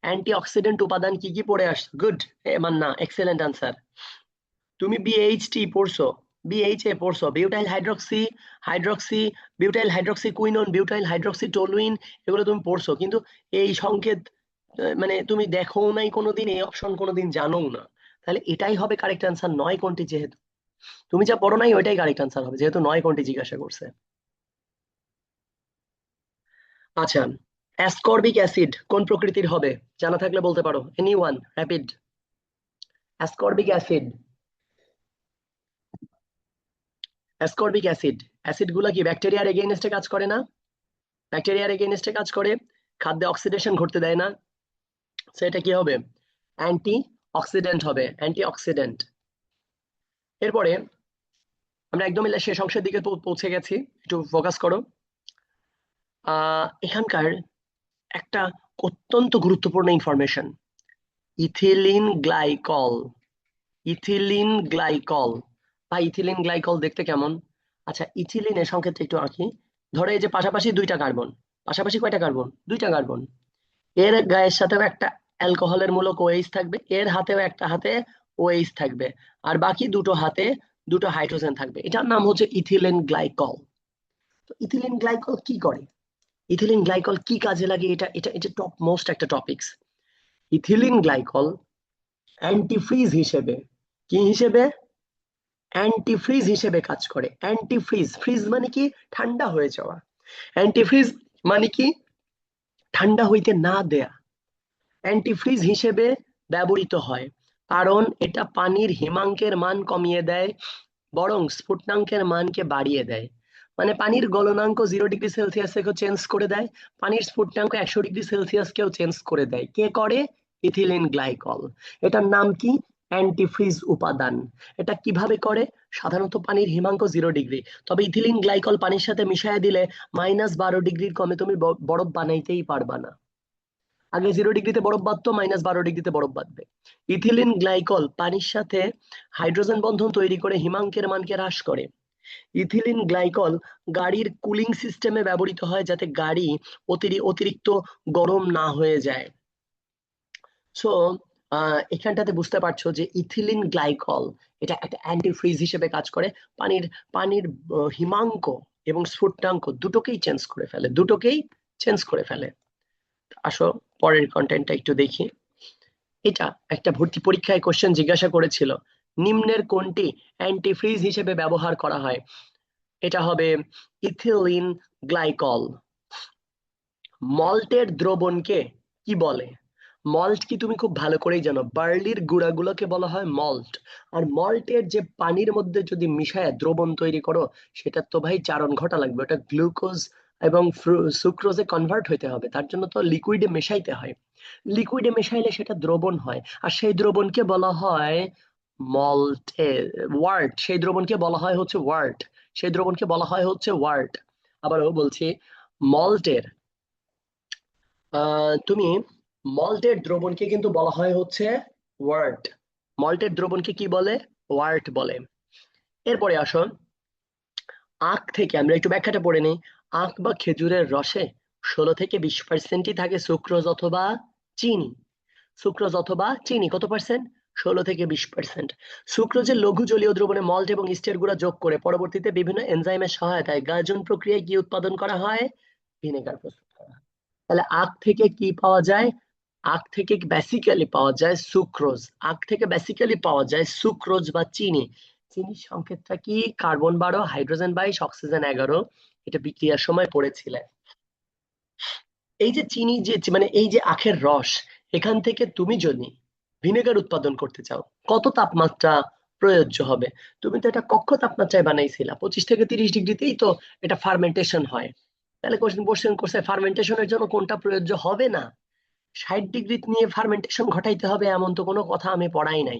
অ্যান্টিঅক্সিডেন্ট উপাদান কি কি পড়ে আসছো? Good, Manna, excellent answer. তুমি বিএইচটি পড়ছো, বিএইচএ পড়ছো, butyl hydroxy, hydroxy, butyl hydroxy quinone, butyl hydroxy toluene, এগুলো তুমি পড়ছো, কিন্তু এই সংকেত মানে তুমি দেখো নাই কোনোদিন, এই অপশন কোনোদিন জানো না। তাহলে এটাই হবে কারেক্ট আনসার, নয় কোনটি, যেহেতু তুমি যা পড়ো নাই ওইটাই কারেক্ট আনসার হবে, যেহেতু নয় কোনটি জিজ্ঞাসা করছে। আচ্ছা, অ্যাসকর্বিক অ্যাসিড কোন প্রকৃতির হবে? জানা থাকলে বলতে পারো, anyone, rapid. Ascorbic acid, ascorbic acid, acid গুলা কি ব্যাকটেরিয়ার এগেইনস্টে কাজ করে না? ব্যাকটেরিয়ার এগেইনস্টে কাজ করে, খাদ্যে অক্সিডেশন ঘটতে দেয় না। সেটা কি হবে? অ্যান্টি অক্সিডেন্ট হবে, অ্যান্টি অক্সিডেন্ট। এরপরে আমরা একদম শেষ অংশের দিকে পৌঁছে গেছি, একটু ফোকাস করো। এখানকার একটা অত্যন্ত গুরুত্বপূর্ণ information, ethylene glycol. Ethylene glycol বা ইথিলিন গ্লাইকল দেখতে কেমন? আচ্ছা, ইথিলিনের সংকেতটা একটু আঁকি। ধরো এই যে পাশাপাশি দুইটা কার্বন, পাশাপাশি কয়টা কার্বন? দুইটা কার্বন। এর গায়ের সাথেও একটা অ্যালকোহলের মূলক ওএইচ থাকবে, এর হাতেও একটা হাতে ওএইচ থাকবে, আর বাকি দুটো হাতে দুটো হাইড্রোজেন থাকবে। এটার নাম হচ্ছে ইথিলিন গ্লাইকল। তো ইথিলিন গ্লাইকল কি করে, ইথিলিন গ্লাইকল কি কাজে লাগে, এটা এটা এটা টপ মোস্ট একটা টপিকস। ইথিলিন গ্লাইকল অ্যান্টিফ্রিজ হিসেবে, কি হিসেবে? অ্যান্টিফ্রিজ হিসেবে কাজ করে। অ্যান্টিফ্রিজ, ফ্রিজ মানে কি? ঠান্ডা হয়ে যাওয়া। অ্যান্টিফ্রিজ মানে কি? ঠান্ডা হইতে না দেয়া। অ্যান্টিফ্রিজ হিসেবে ব্যবহৃত হয় কারণ এটা পানির হিমাঙ্কের মান কমিয়ে দেয়, বরং স্ফুটনাঙ্কের মানকে বাড়িয়ে দেয়। মানে পানির গলনাঙ্ক 0 ডিগ্রি সেলসিয়াস থেকেও চেঞ্জ করে দেয়, পানির স্ফুটনাঙ্ক 100 ডিগ্রি সেলসিয়াসকেও চেঞ্জ করে দেয়। কে করে? Ethylene glycol. এটার নাম কি? অ্যান্টিফ্রিজ উপাদান। এটা কিভাবে করে? সাধারণত পানির হিমাঙ্ক 0 ডিগ্রি, তবে ইথিলিন গ্লাইকল পানির সাথে মিশিয়ে দিলে -12 ডিগ্রির কমে তুমি বরফ বানাইতেই পারবা না। আগে 0 ডিগ্রিতে বরফ বাঁধতো, -12 ডিগ্রিতে বরফ বাঁধবে। ইথিলিন গ্লাইকল পানির সাথে হাইড্রোজেন বন্ধন তৈরি করে হিমাঙ্কের মানকে হ্রাস করে। ইথিলিন গ্লাইকল গাড়ির কুলিং সিস্টেমে ব্যবহৃত হয় যাতে গাড়ি অতিরিক্ত গরম না হয়ে যায়। সো এখানটাতে বুঝতে পারছো যে ইথিলিন গ্লাইকল এটা একটা অ্যান্টিফ্রিজ হিসেবে কাজ করে, পানির পানির হিমাঙ্ক এবং স্ফুটনাঙ্ক দুটোকেই চেঞ্জ করে ফেলে, দুটোকেই চেঞ্জ করে ফেলে। আসো পরের কন্টেন্টটা একটু দেখি। এটা একটা ভর্তি পরীক্ষায় কোশ্চেন জিজ্ঞাসা করেছিল, নিম্নের কোনটি অ্যান্টিফ্রিজ হিসেবে ব্যবহার করা হয়? এটা হবে ইথিলিন গ্লাইকল। মল্টের দ্রবণকে কি বলে? মল্ট কি তুমি খুব ভালো করেই জানো, বার্লির গুঁড়াগুলোকে বলা হয় মল্ট। আর মল্টের যে পানির মধ্যে যদি মিশায় দ্রবণ তৈরি করো, সেটা তো ভাই চারণ ঘটা লাগবে, ওটা গ্লুকোজ এবং সুক্রোজে কনভার্ট হইতে হবে, তার জন্য তো লিকুইডে মেশাইতে হয়। লিকুইডে মেশাইলে সেটা দ্রবণ হয়, আর সেই দ্রবণকে বলা হয় মল্টে ওয়ার্ট। সেই দ্রবণকে বলা হয় হচ্ছে ওয়ার্ট। সেই দ্রবণকে বলা হয় হচ্ছে ওয়ার্ট। আবারও বলছি, মল্টের তুমি মল্টের দ্রবণকে কিন্তু বলা হয় হচ্ছে ওয়ার্ট। মল্টের দ্রবণকে কি বলে? ওয়ার্ট বলে। এরপরে আসো, আখ থেকে আমরা একটু ব্যাখ্যাটা পড়ে নিই। আখ বা খেজুরের রসে 16 থেকে 20% থাকে সুক্রোজ অথবা চিনি। সুক্রোজ অথবা চিনি কত পার্সেন্ট? 16 থেকে 20%। সুক্রোজের লঘু জলীয় দ্রবণে মল্ট এবং ইস্টের গুঁড়া যোগ করে পরবর্তীতে বিভিন্ন এনজাইমের সহায়তায় গাজন প্রক্রিয়ায় কি উৎপাদন করা হয়? ভিনেগার প্রস্তুত করা হয়। তাহলে আখ থেকে কি পাওয়া যায়? আখ থেকে বেসিক্যালি পাওয়া যায় সুক্রোজ। আখ থেকে বেসিক্যালি পাওয়া যায় সুক্রোজ বা চিনি। চিনির সংকেতটা কি? Carbon 12, hydrogen 22, oxygen 11। এটা বিক্রিয়ার সময় পড়েছিলেন। এই যে চিনি, যে মানে এই যে আখের রস, এখান থেকে তুমি যদি ভিনেগার উৎপাদন করতে চাও, কত তাপমাত্রা প্রয়োজ্য হবে? তুমি তো এটা কক্ষ তাপমাত্রায় বানাইছিলা, 25 থেকে 30 ডিগ্রিতেই তো এটা ফার্মেন্টেশন হয়। তাহলে কোশ্চেন করছে ফার্মেন্টেশনের জন্য কোনটা প্রযোজ্য হবে না? 60 ডিগ্রি নিয়ে ফার্মেন্টেশন ঘটাইতে হবে এমন তো কোনো কথা আমি পড়াই নাই।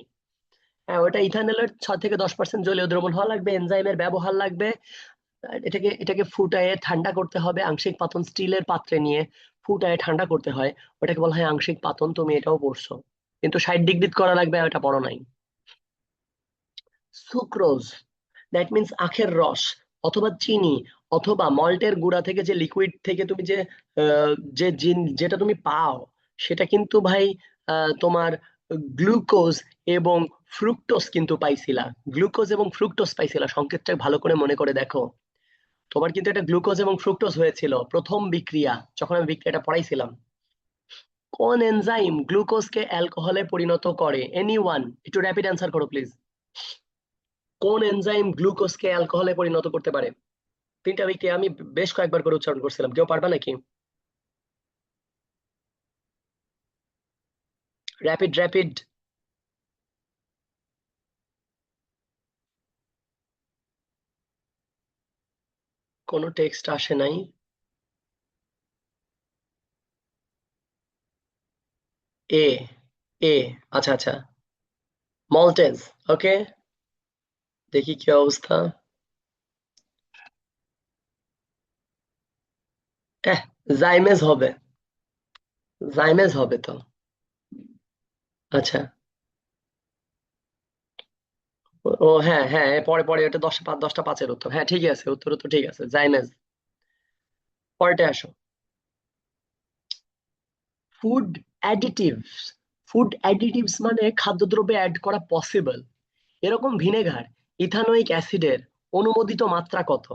হ্যাঁ, ওটা ইথানলের 6 থেকে 10% জলীয় দ্রবণ হওয়া লাগবে, এনজাইমের ব্যবহার লাগবে। এটাকে এটাকে ফুটায়ে ঠান্ডা করতে হবে আংশিক পাতন, স্টিলের পাত্রে নিয়ে ফুটায়ে ঠান্ডা করতে হয়। ওটাকে বলা হয় আংশিক পাতন, তুমি এটাও পড়ছো, কিন্তু 60 ডিগ্রি করা লাগবে ওটা পড়ো নাই। সুক্রোজ, দ্যাট মিন্স আখের রস অথবা চিনি অথবা মল্টের গুঁড়া থেকে যে লিকুইড থেকে তুমি যে আহ, যে যেটা তুমি পাও, সেটা কিন্তু ভাই তোমার গ্লুকোজ এবং ফ্রুক্টোজ কিন্তু পাইছিলা। গ্লুকোজ এবং ফ্রুক্টোজ পাইছিলা, সংকেতটা ভালো করে মনে করে দেখো। তোমার কিন্তু এটা গ্লুকোজ এবং ফ্রুক্টোজ হয়েছিল প্রথম বিক্রিয়া, যখন আমি বিক্রিয়াটা পড়াইছিলাম। কোন এনজাইম গ্লুকোজকে অ্যালকোহলে পরিণত করে? এনিওয়ান, একটু র্যাপিড অ্যান্সার করো প্লিজ। কোন এনজাইম গ্লুকোজকে অ্যালকোহলে পরিণত করতে পারে? তিনটা বিক্রিয়া আমি বেশ কয়েকবার করে উচ্চারণ করছিলাম, কেউ পারবা নাকি? Rapid rapid. কোনো টেক্সট আসে নাই। এ, এ, আচ্ছা আচ্ছা, মল্টেজ। ওকে, দেখি কি অবস্থা। জাইমেজ হবে। জাইমেজ হবে তো। আচ্ছা। ও হ্যাঁ হ্যাঁ, পরে পরে এটা 10টা 5 উত্তর, হ্যাঁ ঠিকই আছে, উত্তর তো ঠিক আছে, জাইমেজ। পরেরটা আসো। Food additives. ফুড অ্যাডিটিভস মানে খাদ্যদ্রব্যে অ্যাড করা পসিবল এরকম ভিনেগার, ইথানোয়িক অ্যাসিডের অনুমোদিত মাত্রা কত?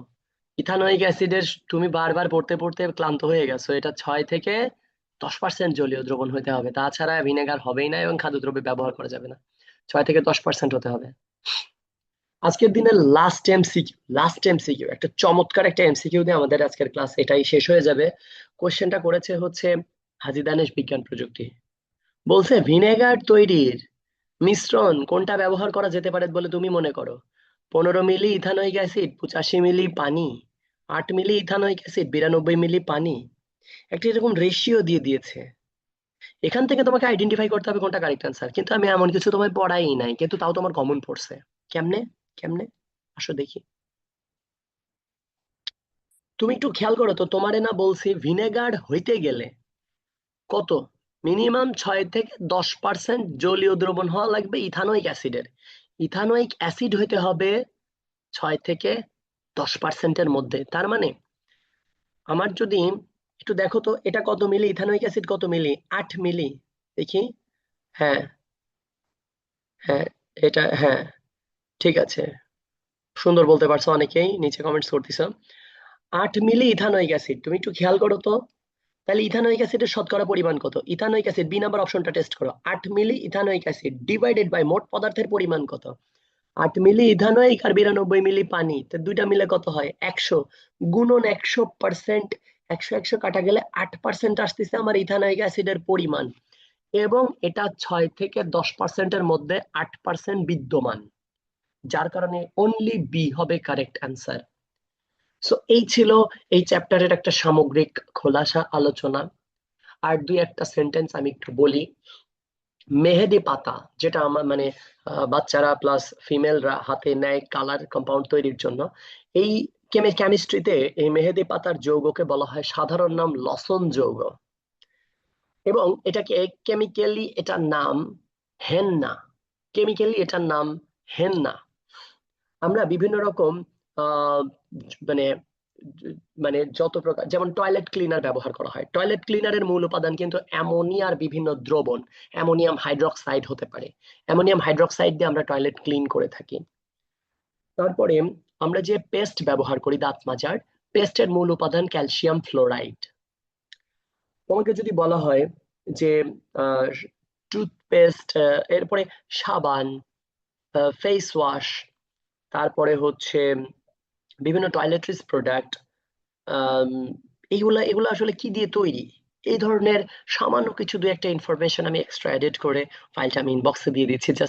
ইথানোয়িক অ্যাসিডের তুমি বারবার পড়তে পড়তে ক্লান্ত হয়ে গেছো, এটা 6 থেকে 10% জলীয় দ্রবণ হতে হবে, তাছাড়া ভিনেগার হবেই না এবং খাদ্যদ্রব্যে ব্যবহার করা যাবে না। 6 থেকে 10% হতে হবে। আজকের দিনের লাস্ট এমসিকিউ, একটা চমৎকার একটা এমসিকিউ দিয়ে আমাদের আজকের ক্লাস এটাই শেষ হয়ে যাবে। কোশ্চেনটা করেছে হচ্ছে হাজী দানেশ বিজ্ঞান প্রযুক্তি। বলছে ভিনেগার তৈরির মিশ্রণ কোনটা ব্যবহার করা যেতে পারে বলে তুমি মনে করো? 15 মিলি ইথানোয়িক অ্যাসিড, 85 মিলি পানি, 8 মিলি ইথানোয়িক অ্যাসিড, 92 মিলি পানি। একটা এরকম রেশিও দিয়ে দিয়েছে, এখান থেকে তোমাকে আইডেন্টিফাই করতে হবে কোনটা কারেক্ট অ্যান্সার। কিন্তু আমি এমন কিছু তোমায় পড়াই নাই, কিন্তু তাও তোমার কমন পড়ছে। কেমনে? কেমনে? আসো দেখি। তুমি একটু খেয়াল করো তো, তোমারে না বলছি ভিনেগার হইতে গেলে কত? মিনিমাম 6 থেকে 10% জলীয় দ্রবণ হওয়া লাগবে ইথানোয়িক অ্যাসিডের। ইথানোয়িক অ্যাসিড হইতে হবে 6 থেকে 10%-এর মধ্যে। তার মানে আমার যদি একটু দেখো তো, এটা কত মিলি? ইথানোয়িক অ্যাসিড কত মিলি? 8 মিলি। দেখি। হ্যাঁ হ্যাঁ, এটা হ্যাঁ, ঠিক আছে, সুন্দর বলতে পারছো, অনেকেই নিচে কমেন্টস করতেছ। 8 মিলি ইথানোয়িক অ্যাসিড, তুমি একটু খেয়াল করো তো। তাহলে ইথানোয়িক অ্যাসিডের শতকরা পরিমাণ কত? ইথানোয়িক অ্যাসিড বি নাম্বার অপশনটা টেস্ট করো। 8 মিলি ইথানোয়িক অ্যাসিড ডিভাইডেড বাই মোট পদার্থের পরিমাণ কত? 8 মিলি ইথানোয়িক আর 92 মিলি পানি, তো দুইটা মিলে কত হয়? 100। গুণন 100%। একশো কাটা গেলে 8% আসতেছে আমার ইথানোয়িক অ্যাসিডের পরিমাণ, এবং এটা 6 থেকে 10%-এর মধ্যে 8% বিদ্যমান, যার কারণে অনলি বি হবে কারেক্ট অ্যান্সার। সো এই ছিল এই চ্যাপ্টারের একটা সামগ্রিক খোলাসা আলোচনা। আর দুই একটা সেন্টেন্স আমি একটু বলি। মেহেদি পাতা, যেটা আমার মানে বাচ্চারা প্লাস ফিমেলরা হাতে নেয় কালার কম্পাউন্ড তৈরির জন্য, এই কেমিস্ট্রিতে এই মেহেদি পাতার যৌগকে বলা হয় সাধারণ নাম লসন যৌগ, এবং এটাকে কেমিক্যালি এটার নাম হেন্না। কেমিক্যালি এটার নাম হেন্না। আমরা বিভিন্ন রকম আহ মানে মানে যত প্রকার, যেমন টয়লেট ক্লিনার ব্যবহার করা হয়, টয়লেট ক্লিনারের মূল উপাদান কিন্তু অ্যামোনিয়ার বিভিন্ন দ্রবণ, অ্যামোনিয়াম হাইড্রক্সাইড হতে পারে। অ্যামোনিয়াম হাইড্রক্সাইড দিয়ে আমরা টয়লেট ক্লিন করে থাকি। তারপরে আমরা যে পেস্ট ব্যবহার করি দাঁত মাজার, পেস্টের মূল উপাদান ক্যালসিয়াম ফ্লোরাইড। তোমাকে যদি বলা হয় যে টুথপেস্ট, এরপরে সাবান, ফেস ওয়াশ, তারপরে হচ্ছে বিভিন্ন টয়লেট্রিজ প্রোডাক্ট, এইগুলা এগুলো আসলে কি দিয়ে তৈরি, এই ধরনের সামান্য কিছু দু একটা ইনফরমেশন আমি এক্সট্রা এডিট করে ফাইলটা আমি ইনবক্সে দিয়ে দিচ্ছি, জাস্ট